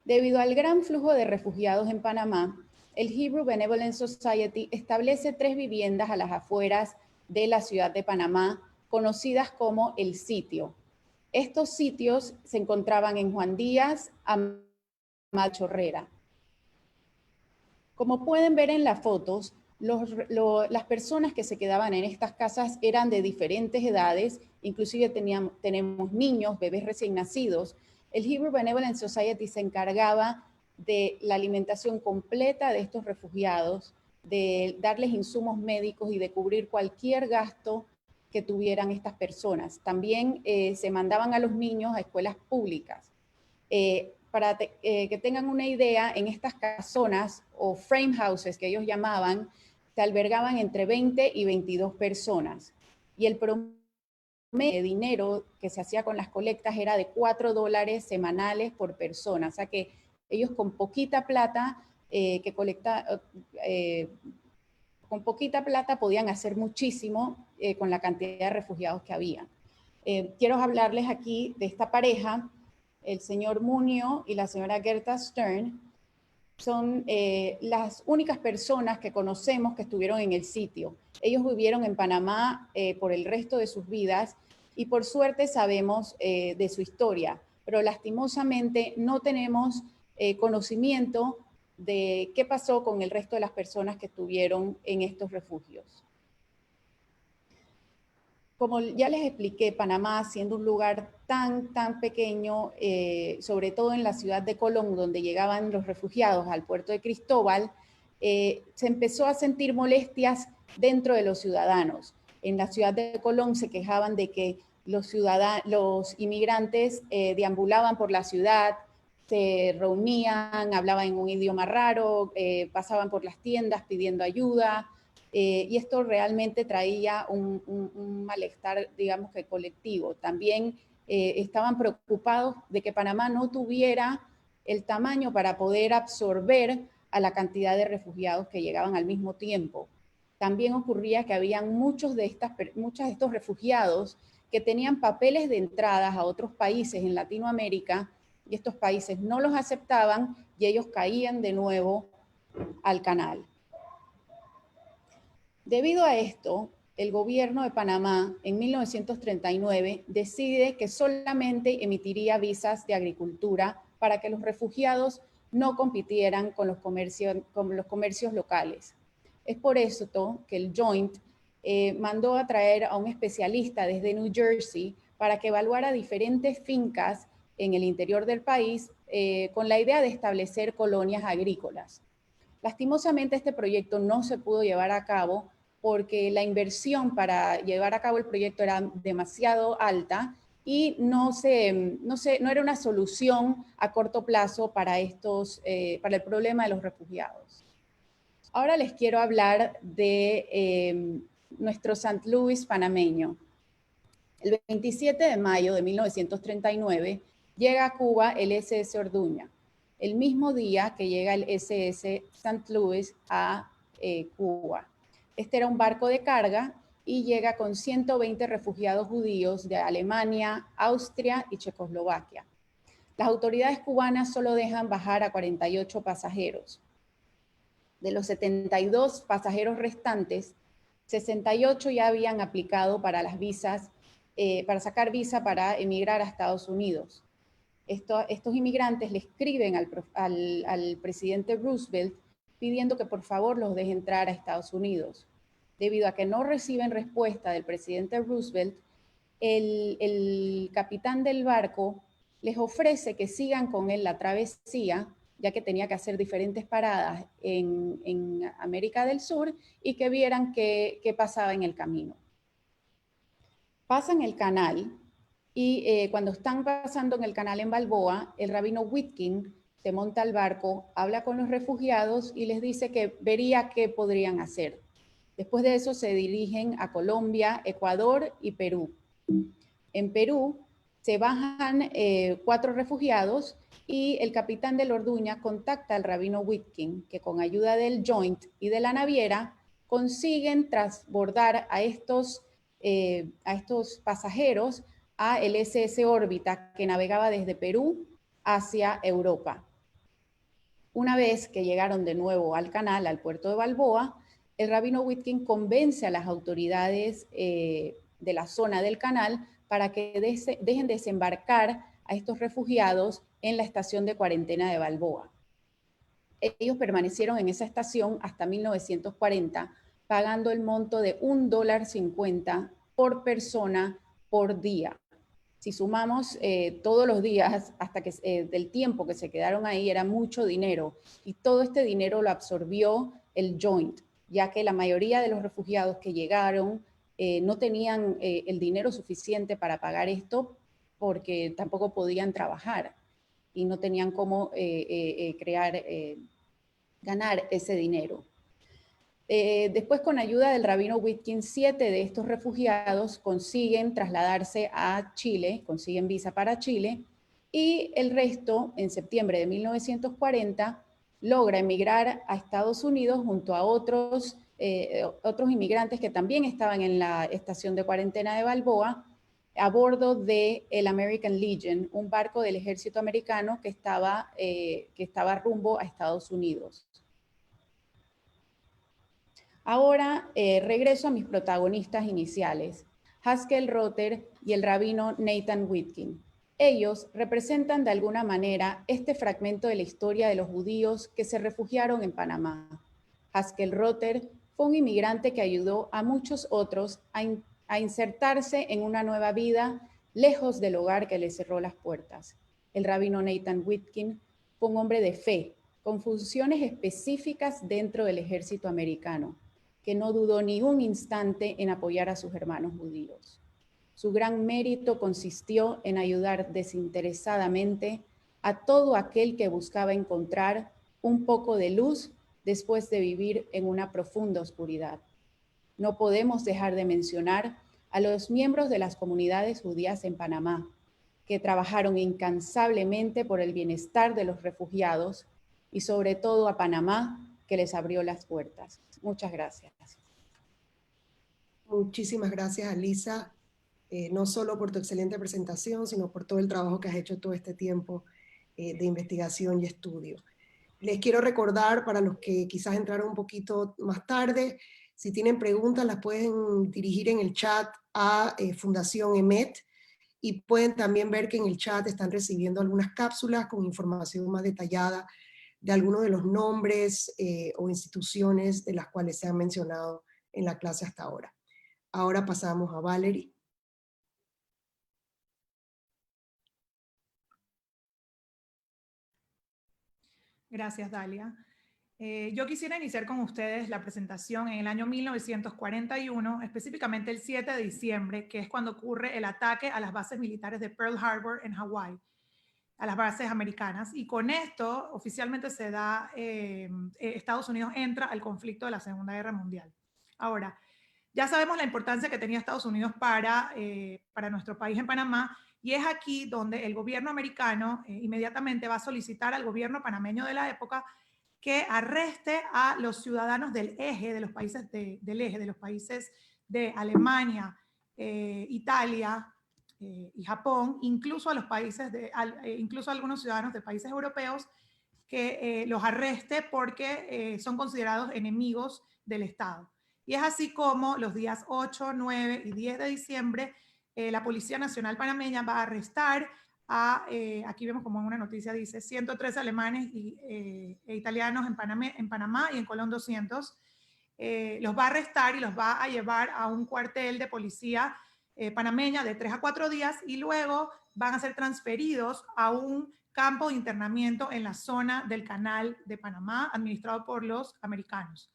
Debido al gran flujo de refugiados en Panamá, el Hebrew Benevolent Society establece 3 viviendas a las afueras de la ciudad de Panamá, conocidas como El Sitio. Estos sitios se encontraban en Juan Díaz, Amado Chorrera. Como pueden ver en las fotos, las personas que se quedaban en estas casas eran de diferentes edades, inclusive tenemos niños, bebés recién nacidos. El Hebrew Benevolent Society se encargaba de la alimentación completa de estos refugiados, de darles insumos médicos y de cubrir cualquier gasto que tuvieran estas personas. También se mandaban a los niños a escuelas públicas. Para que tengan una idea, en estas casonas o frame houses que ellos llamaban, se albergaban entre 20 y 22 personas. Y el promedio de dinero que se hacía con las colectas era de $4 semanales por persona. O sea que ellos con poquita plata con poquita plata podían hacer muchísimo con la cantidad de refugiados que había. Quiero hablarles aquí de esta pareja, el señor Munio y la señora Gerta Stern. Son las únicas personas que conocemos que estuvieron en el sitio. Ellos vivieron en Panamá por el resto de sus vidas y por suerte sabemos de su historia, pero lastimosamente no tenemos conocimiento de qué pasó con el resto de las personas que estuvieron en estos refugios. Como ya les expliqué, Panamá, siendo un lugar tan pequeño, sobre todo en la ciudad de Colón, donde llegaban los refugiados al puerto de Cristóbal, se empezó a sentir molestias dentro de los ciudadanos. En la ciudad de Colón se quejaban de que los inmigrantes deambulaban por la ciudad, se reunían, hablaban en un idioma raro, pasaban por las tiendas pidiendo ayuda, y esto realmente traía un malestar, digamos que colectivo. También estaban preocupados de que Panamá no tuviera el tamaño para poder absorber a la cantidad de refugiados que llegaban al mismo tiempo. También ocurría que habían muchos de estos refugiados que tenían papeles de entradas a otros países en Latinoamérica y estos países no los aceptaban y ellos caían de nuevo al canal. Debido a esto, el gobierno de Panamá en 1939 decide que solamente emitiría visas de agricultura para que los refugiados no compitieran con los comercios locales. Es por eso que el Joint mandó a traer a un especialista desde New Jersey para que evaluara diferentes fincas en el interior del país con la idea de establecer colonias agrícolas. Lastimosamente, este proyecto no se pudo llevar a cabo porque la inversión para llevar a cabo el proyecto era demasiado alta y no era una solución a corto plazo para el problema de los refugiados. Ahora les quiero hablar de nuestro St. Louis panameño. El 27 de mayo de 1939 llega a Cuba el SS Orduña, el mismo día que llega el SS St. Louis a Cuba. Este era un barco de carga y llega con 120 refugiados judíos de Alemania, Austria y Checoslovaquia. Las autoridades cubanas solo dejan bajar a 48 pasajeros. De los 72 pasajeros restantes, 68 ya habían aplicado para las visas, para sacar visa para emigrar a Estados Unidos. Estos inmigrantes le escriben al presidente Roosevelt pidiendo que por favor los deje entrar a Estados Unidos. Debido a que no reciben respuesta del presidente Roosevelt, el capitán del barco les ofrece que sigan con él la travesía, ya que tenía que hacer diferentes paradas en América del Sur y que vieran qué pasaba en el camino. Pasan el canal y cuando están pasando en el canal en Balboa, el rabino Witkin se monta al barco, habla con los refugiados y les dice que vería qué podrían hacer. Después de eso se dirigen a Colombia, Ecuador y Perú. En Perú se bajan 4 refugiados y el capitán del Orduña contacta al rabino Witkin, que con ayuda del Joint y de la naviera consiguen transbordar a estos pasajeros a el SS Órbita, que navegaba desde Perú hacia Europa. Una vez que llegaron de nuevo al canal, al puerto de Balboa, el rabino Witkin convence a las autoridades de la zona del canal para que dejen desembarcar a estos refugiados en la estación de cuarentena de Balboa. Ellos permanecieron en esa estación hasta 1940, pagando el monto de $1.50 por persona por día. Si sumamos todos los días hasta del tiempo que se quedaron ahí, era mucho dinero. Y todo este dinero lo absorbió el Joint, ya que la mayoría de los refugiados que llegaron no tenían el dinero suficiente para pagar esto porque tampoco podían trabajar y no tenían cómo ganar ese dinero. Después, con ayuda del rabino Witkin, 7 de estos refugiados consiguen trasladarse a Chile, consiguen visa para Chile, y el resto, en septiembre de 1940, logra emigrar a Estados Unidos junto a otros inmigrantes que también estaban en la estación de cuarentena de Balboa, a bordo del American Legion, un barco del ejército americano que estaba rumbo a Estados Unidos. Ahora regreso a mis protagonistas iniciales, Haskell Rotter y el rabino Nathan Witkin. Ellos representan de alguna manera este fragmento de la historia de los judíos que se refugiaron en Panamá. Haskell Rotter fue un inmigrante que ayudó a muchos otros a insertarse en una nueva vida lejos del hogar que les cerró las puertas. El rabino Nathan Witkin fue un hombre de fe, con funciones específicas dentro del ejército americano, que no dudó ni un instante en apoyar a sus hermanos judíos. Su gran mérito consistió en ayudar desinteresadamente a todo aquel que buscaba encontrar un poco de luz después de vivir en una profunda oscuridad. No podemos dejar de mencionar a los miembros de las comunidades judías en Panamá, que trabajaron incansablemente por el bienestar de los refugiados y sobre todo a Panamá, que les abrió las puertas. Muchas gracias. Muchísimas gracias, Alisa, no solo por tu excelente presentación, sino por todo el trabajo que has hecho todo este tiempo de investigación y estudio. Les quiero recordar, para los que quizás entraron un poquito más tarde, si tienen preguntas las pueden dirigir en el chat a Fundación EMET, y pueden también ver que en el chat están recibiendo algunas cápsulas con información más detallada de algunos de los nombres o instituciones de las cuales se han mencionado en la clase hasta ahora. Ahora pasamos a Valerie. Gracias, Dalia. Yo quisiera iniciar con ustedes la presentación en el año 1941, específicamente el 7 de diciembre, que es cuando ocurre el ataque a las bases militares de Pearl Harbor en Hawái, a las bases americanas, y con esto oficialmente se da, Estados Unidos entra al conflicto de la Segunda Guerra Mundial. Ahora, ya sabemos la importancia que tenía Estados Unidos para nuestro país en Panamá, y es aquí donde el gobierno americano inmediatamente va a solicitar al gobierno panameño de la época que arreste a los ciudadanos del eje, de los países de los países de Alemania, Italia y Japón, incluso a los países incluso a algunos ciudadanos de países europeos, que los arreste porque son considerados enemigos del Estado. Y es así como los días 8, 9 y 10 de diciembre la Policía Nacional Panameña va a arrestar aquí vemos como en una noticia dice 113 alemanes e italianos en Panamá y en Colón 200. Los va a arrestar y los va a llevar a un cuartel de policía panameña de 3 a 4 días, y luego van a ser transferidos a un campo de internamiento en la zona del Canal de Panamá, administrado por los americanos.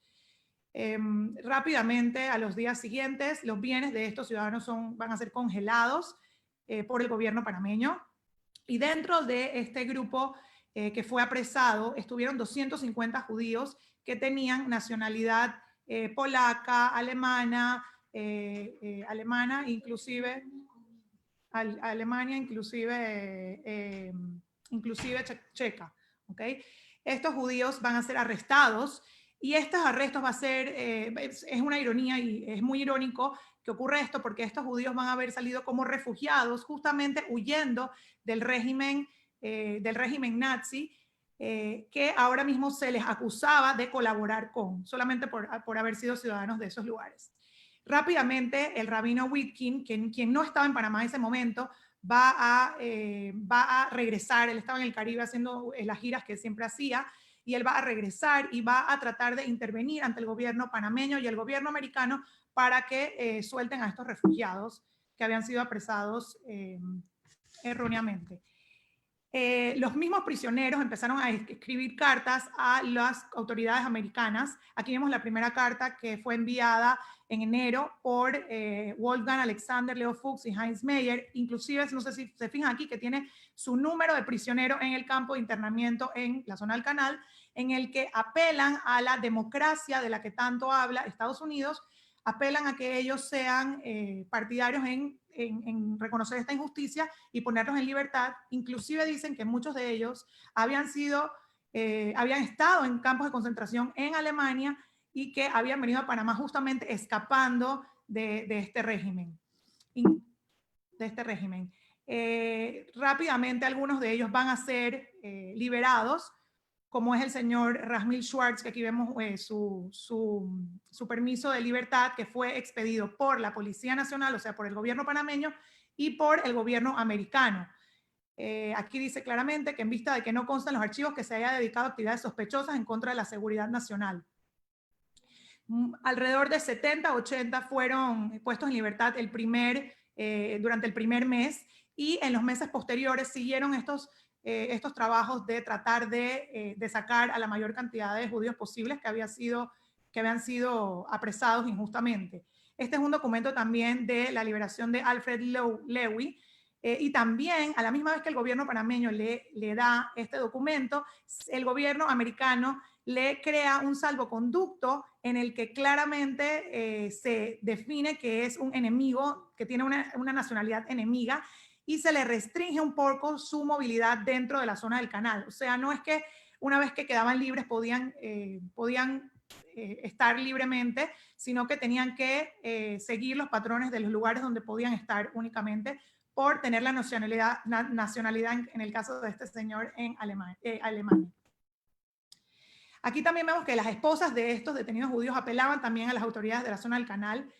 Rápidamente, a los días siguientes, los bienes de estos ciudadanos van a ser congelados por el gobierno panameño. Y dentro de este grupo que fue apresado estuvieron 250 judíos que tenían nacionalidad polaca, alemana, inclusive Alemania, inclusive checa. ¿Okay? Estos judíos van a ser arrestados, y estos arrestos va a ser, es una ironía y es muy irónico que ocurra esto, porque estos judíos van a haber salido como refugiados justamente huyendo del régimen nazi, que ahora mismo se les acusaba de colaborar solamente por haber sido ciudadanos de esos lugares. Rápidamente, el rabino Witkin, quien no estaba en Panamá en ese momento, va a regresar. Él estaba en el Caribe haciendo las giras que siempre hacía, y él va a regresar y va a tratar de intervenir ante el gobierno panameño y el gobierno americano para que suelten a estos refugiados que habían sido apresados erróneamente. los mismos prisioneros empezaron a escribir cartas a las autoridades americanas. Aquí vemos la primera carta que fue enviada en enero por Wolfgang Alexander, Leo Fuchs y Heinz Meyer. Inclusive, no sé si se fijan aquí, que tiene su número de prisionero en el campo de internamiento en la zona del Canal, en el que apelan a la democracia de la que tanto habla Estados Unidos, apelan a que ellos sean partidarios en reconocer esta injusticia y ponerlos en libertad. Inclusive dicen que muchos de ellos habían estado en campos de concentración en Alemania y que habían venido a Panamá justamente escapando de este régimen. Rápidamente algunos de ellos van a ser liberados, como es el señor Rasmil Schwartz, que aquí vemos su permiso de libertad, que fue expedido por la Policía Nacional, o sea, por el gobierno panameño y por el gobierno americano. Aquí dice claramente que en vista de que no constan los archivos que se haya dedicado a actividades sospechosas en contra de la seguridad nacional. Alrededor de 70, 80 fueron puestos en libertad durante el primer mes, y en los meses posteriores siguieron estos trabajos de tratar de sacar a la mayor cantidad de judíos posibles que habían sido apresados injustamente. Este es un documento también de la liberación de Alfred Lewy, y también a la misma vez que el gobierno panameño le da este documento, el gobierno americano le crea un salvoconducto en el que claramente se define que es un enemigo, que tiene una nacionalidad enemiga, y se le restringe un poco su movilidad dentro de la zona del Canal. O sea, no es que una vez que quedaban libres podían estar libremente, sino que tenían que seguir los patrones de los lugares donde podían estar únicamente por tener la nacionalidad en el caso de este señor en Alemania. Aquí también vemos que las esposas de estos detenidos judíos apelaban también a las autoridades de la zona del Canal,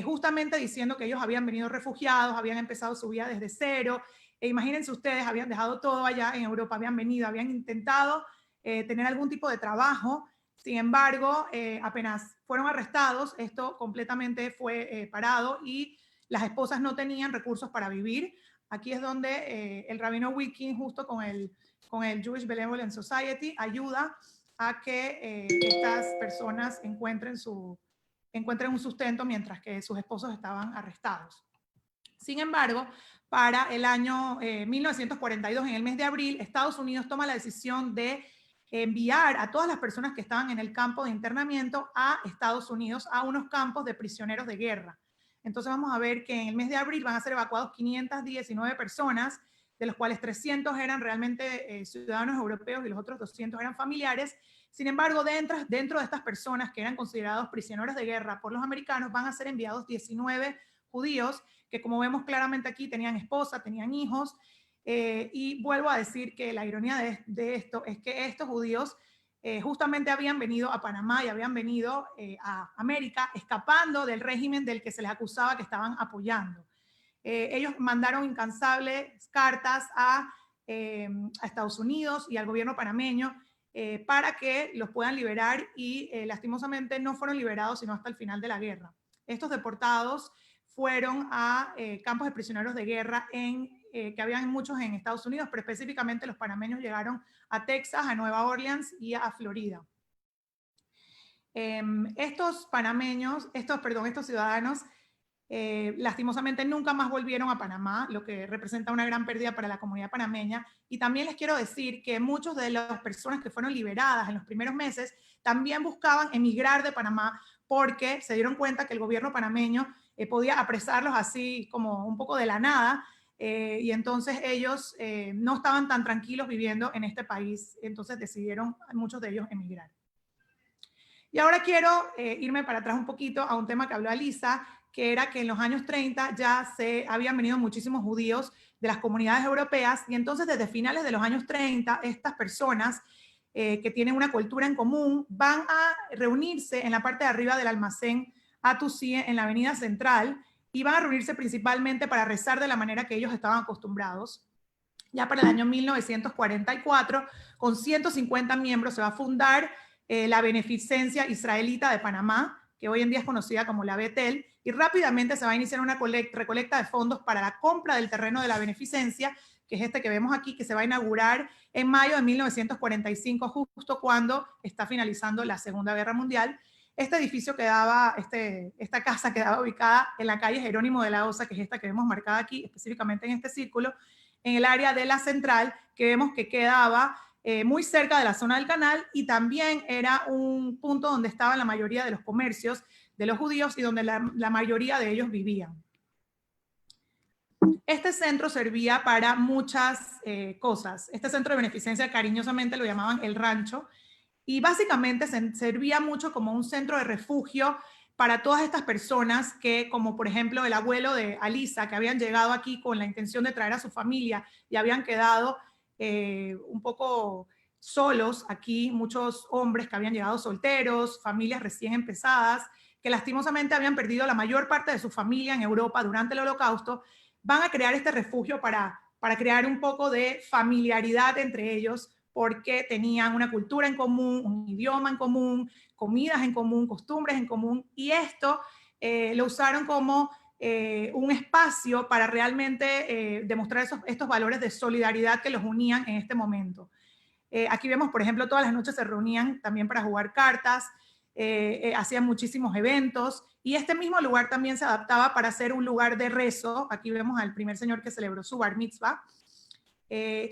justamente diciendo que ellos habían venido refugiados, habían empezado su vida desde cero. Imagínense ustedes, habían dejado todo allá en Europa, habían venido, habían intentado tener algún tipo de trabajo. Sin embargo, apenas fueron arrestados, esto completamente fue parado y las esposas no tenían recursos para vivir. Aquí es donde el rabino Witkin, justo con el Jewish Benevolent Society, ayuda a que estas personas encuentren un sustento mientras que sus esposos estaban arrestados. Sin embargo, para el año 1942, en el mes de abril, Estados Unidos toma la decisión de enviar a todas las personas que estaban en el campo de internamiento a Estados Unidos, a unos campos de prisioneros de guerra. Entonces vamos a ver que en el mes de abril van a ser evacuados 519 personas, de los cuales 300 eran realmente ciudadanos europeos y los otros 200 eran familiares. Sin embargo, dentro de estas personas que eran considerados prisioneros de guerra por los americanos, van a ser enviados 19 judíos que, como vemos claramente aquí, tenían esposa, tenían hijos, y vuelvo a decir que la ironía de esto es que estos judíos justamente habían venido a Panamá y habían venido a América escapando del régimen del que se les acusaba que estaban apoyando. Ellos mandaron incansables cartas a Estados Unidos y al gobierno panameño para que los puedan liberar, y lastimosamente no fueron liberados sino hasta el final de la guerra. Estos deportados fueron a campos de prisioneros de guerra que habían muchos en Estados Unidos, pero específicamente los panameños llegaron a Texas, a Nueva Orleans y a Florida. Estos ciudadanos lastimosamente nunca más volvieron a Panamá, lo que representa una gran pérdida para la comunidad panameña. Y también les quiero decir que muchos de las personas que fueron liberadas en los primeros meses también buscaban emigrar de Panamá porque se dieron cuenta que el gobierno panameño podía apresarlos así como un poco de la nada, y entonces ellos no estaban tan tranquilos viviendo en este país, entonces decidieron muchos de ellos emigrar. Y ahora quiero irme para atrás un poquito a un tema que habló Alisa, que era que en los años 30 ya se habían venido muchísimos judíos de las comunidades europeas, y entonces desde finales de los años 30 estas personas que tienen una cultura en común van a reunirse en la parte de arriba del almacén Atusie en la avenida Central, y van a reunirse principalmente para rezar de la manera que ellos estaban acostumbrados. Ya para el año 1944, con 150 miembros, se va a fundar la Beneficencia Israelita de Panamá, que hoy en día es conocida como la Betel, y rápidamente se va a iniciar una recolecta de fondos para la compra del terreno de la Beneficencia, que es este que vemos aquí, que se va a inaugurar en mayo de 1945, justo cuando está finalizando la Segunda Guerra Mundial. Este edificio quedaba, esta casa quedaba ubicada en la calle Jerónimo de la Osa, que es esta que vemos marcada aquí, específicamente en este círculo, en el área de la Central, que vemos que quedaba muy cerca de la zona del canal, y también era un punto donde estaban la mayoría de los comercios de los judíos y donde la mayoría de ellos vivían. Este centro servía para muchas cosas. Este centro de beneficencia cariñosamente lo llamaban el rancho, y básicamente servía mucho como un centro de refugio para todas estas personas que, como por ejemplo el abuelo de Alisa, que habían llegado aquí con la intención de traer a su familia y habían quedado un poco solos aquí, muchos hombres que habían llegado solteros, familias recién empezadas, que lastimosamente habían perdido la mayor parte de su familia en Europa durante el Holocausto, van a crear este refugio para crear un poco de familiaridad entre ellos, porque tenían una cultura en común, un idioma en común, comidas en común, costumbres en común, y esto lo usaron como un espacio para realmente demostrar estos valores de solidaridad que los unían en este momento. Aquí vemos, por ejemplo, todas las noches se reunían también para jugar cartas, hacían muchísimos eventos, y este mismo lugar también se adaptaba para ser un lugar de rezo. Aquí vemos al primer señor que celebró su bar mitzvah.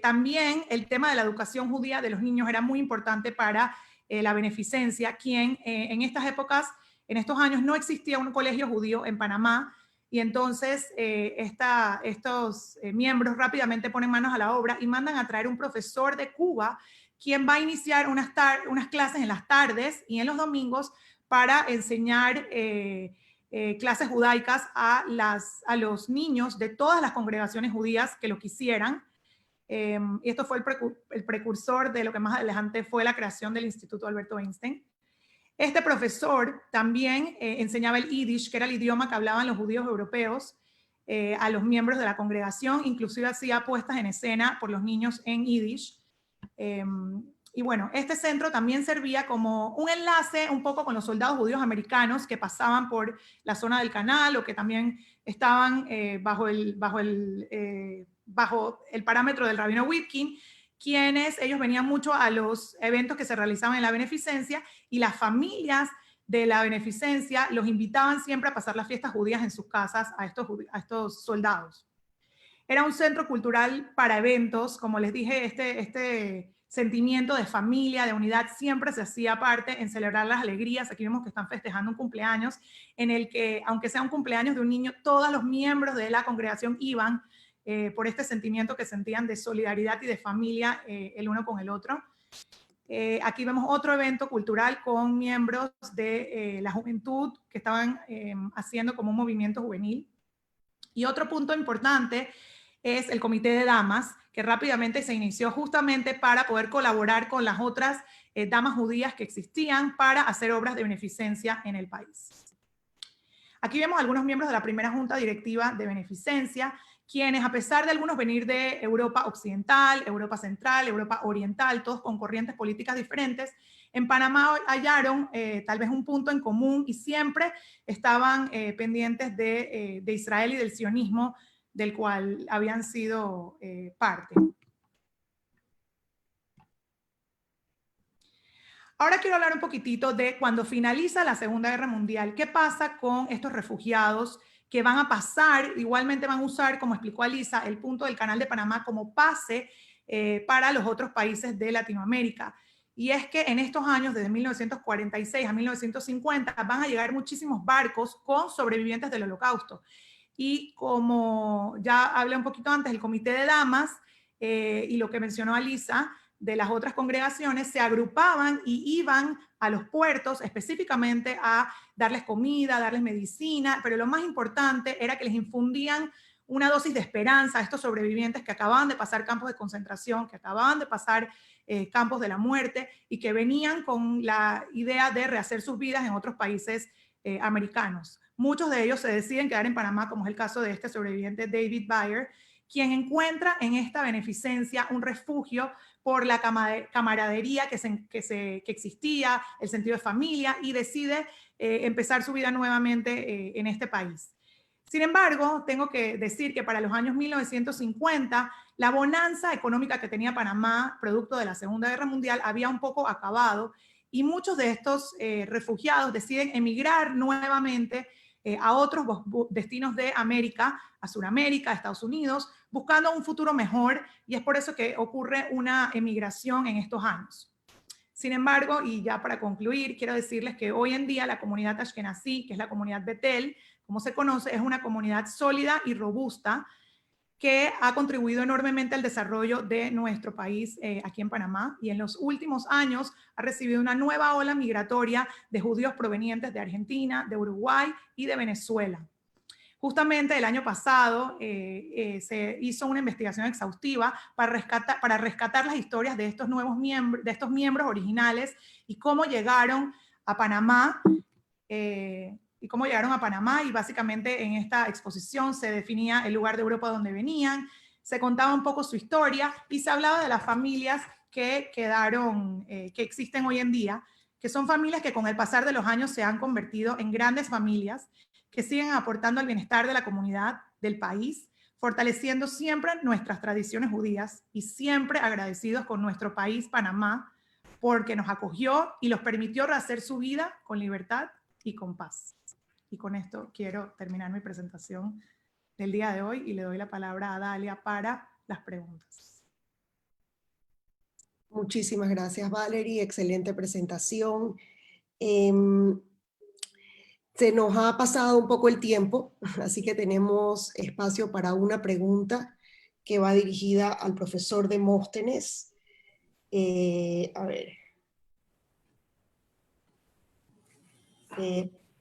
También el tema de la educación judía de los niños era muy importante para la beneficencia, quien en estas épocas, en estos años, no existía un colegio judío en Panamá, y entonces estos miembros rápidamente ponen manos a la obra y mandan a traer un profesor de Cuba, quien va a iniciar unas clases en las tardes y en los domingos para enseñar clases judaicas a los niños de todas las congregaciones judías que lo quisieran. Y esto fue el precursor de lo que más adelante fue la creación del Instituto Alberto Einstein. Este profesor también enseñaba el Yiddish, que era el idioma que hablaban los judíos europeos, a los miembros de la congregación, inclusive hacía puestas en escena por los niños en Yiddish. Y bueno, este centro también servía como un enlace un poco con los soldados judíos americanos que pasaban por la zona del canal o que también estaban bajo el parámetro del rabino Witkin, quienes ellos venían mucho a los eventos que se realizaban en la beneficencia, y las familias de la beneficencia los invitaban siempre a pasar las fiestas judías en sus casas a estos soldados. Era un centro cultural para eventos, como les dije, este sentimiento de familia, de unidad, siempre se hacía parte en celebrar las alegrías. Aquí vemos que están festejando un cumpleaños en el que, aunque sea un cumpleaños de un niño, todos los miembros de la congregación iban por este sentimiento que sentían de solidaridad y de familia el uno con el otro. Aquí vemos otro evento cultural con miembros de la juventud que estaban haciendo como un movimiento juvenil. Y otro punto importante es el Comité de Damas, que rápidamente se inició justamente para poder colaborar con las otras damas judías que existían para hacer obras de beneficencia en el país. Aquí vemos algunos miembros de la primera junta directiva de beneficencia, quienes, a pesar de algunos venir de Europa Occidental, Europa Central, Europa Oriental, todos con corrientes políticas diferentes, en Panamá hallaron tal vez un punto en común y siempre estaban pendientes de Israel y del sionismo del cual habían sido parte. Ahora quiero hablar un poquitito de cuando finaliza la Segunda Guerra Mundial, qué pasa con estos refugiados que van a pasar, igualmente van a usar, como explicó Alisa, el punto del Canal de Panamá como pase para los otros países de Latinoamérica. Y es que en estos años, desde 1946 a 1950, van a llegar muchísimos barcos con sobrevivientes del Holocausto. Y como ya hablé un poquito antes, el Comité de Damas y lo que mencionó Alisa, de las otras congregaciones, se agrupaban y iban a los puertos específicamente a darles comida, darles medicina, pero lo más importante era que les infundían una dosis de esperanza a estos sobrevivientes que acababan de pasar campos de concentración, que acababan de pasar campos de la muerte y que venían con la idea de rehacer sus vidas en otros países americanos. Muchos de ellos se deciden quedar en Panamá, como es el caso de este sobreviviente David Bayer, quien encuentra en esta beneficencia un refugio por la camaradería que existía, el sentido de familia, y decide empezar su vida nuevamente en este país. Sin embargo, tengo que decir que para los años 1950, la bonanza económica que tenía Panamá, producto de la Segunda Guerra Mundial, había un poco acabado y muchos de estos refugiados deciden emigrar nuevamente a otros destinos de América, a Sudamérica, a Estados Unidos, buscando un futuro mejor, y es por eso que ocurre una emigración en estos años. Sin embargo, y ya para concluir, quiero decirles que hoy en día la comunidad Ashkenazí, que es la comunidad Betel, como se conoce, es una comunidad sólida y robusta que ha contribuido enormemente al desarrollo de nuestro país aquí en Panamá, y en los últimos años ha recibido una nueva ola migratoria de judíos provenientes de Argentina, de Uruguay y de Venezuela. Justamente el año pasado se hizo una investigación exhaustiva para rescatar las historias de estos nuevos miembros, de estos miembros originales, y cómo llegaron a Panamá. Y básicamente en esta exposición se definía el lugar de Europa donde venían, se contaba un poco su historia y se hablaba de las familias que quedaron, que existen hoy en día, que son familias que con el pasar de los años se han convertido en grandes familias que siguen aportando al bienestar de la comunidad, del país, fortaleciendo siempre nuestras tradiciones judías y siempre agradecidos con nuestro país, Panamá, porque nos acogió y los permitió rehacer su vida con libertad y con paz. Y con esto quiero terminar mi presentación del día de hoy y le doy la palabra a Dalia para las preguntas. Muchísimas gracias, Valerie. Excelente presentación. Se nos ha pasado un poco el tiempo, así que tenemos espacio para una pregunta que va dirigida al profesor Demóstenes. A ver.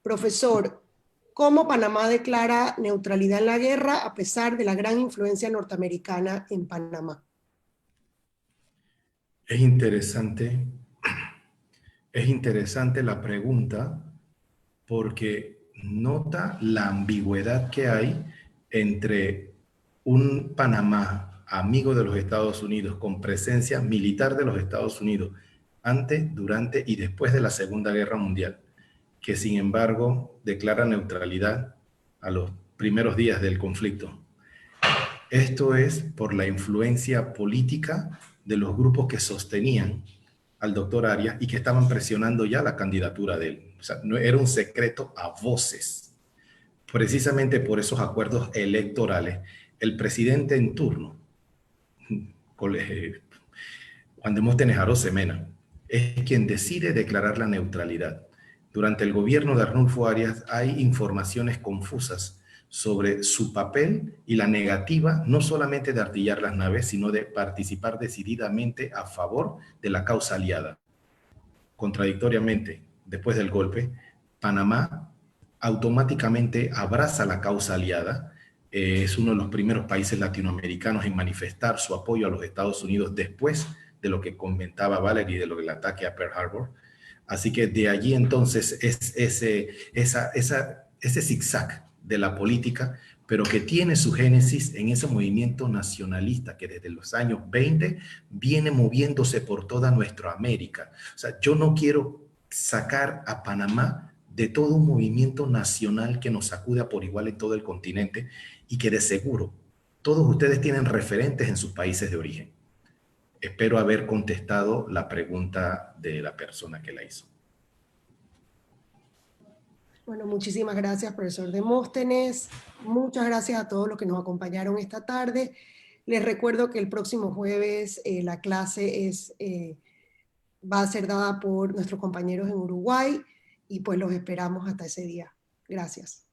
Profesor, ¿cómo Panamá declara neutralidad en la guerra a pesar de la gran influencia norteamericana en Panamá? Es interesante la pregunta porque nota la ambigüedad que hay entre un Panamá amigo de los Estados Unidos con presencia militar de los Estados Unidos antes, durante y después de la Segunda Guerra Mundial, que sin embargo declara neutralidad a los primeros días del conflicto. Esto es por la influencia política de los grupos que sostenían al doctor Arias y que estaban presionando ya la candidatura de él. O sea, no era un secreto a voces. Precisamente por esos acuerdos electorales, el presidente en turno, Juan Demóstenes Arosemena, es quien decide declarar la neutralidad. Durante el gobierno de Arnulfo Arias hay informaciones confusas sobre su papel y la negativa no solamente de artillar las naves, sino de participar decididamente a favor de la causa aliada. Contradictoriamente, después del golpe, Panamá automáticamente abraza la causa aliada. Es uno de los primeros países latinoamericanos en manifestar su apoyo a los Estados Unidos después de lo que comentaba Valerie, de lo del ataque a Pearl Harbor. Así que de allí entonces es ese zigzag de la política, pero que tiene su génesis en ese movimiento nacionalista que desde los años 20 viene moviéndose por toda nuestra América. O sea, yo no quiero sacar a Panamá de todo un movimiento nacional que nos sacuda por igual en todo el continente y que de seguro todos ustedes tienen referentes en sus países de origen. Espero haber contestado la pregunta de la persona que la hizo. Bueno, muchísimas gracias, profesor Demóstenes. Muchas gracias a todos los que nos acompañaron esta tarde. Les recuerdo que el próximo jueves la clase va a ser dada por nuestros compañeros en Uruguay y pues los esperamos hasta ese día. Gracias.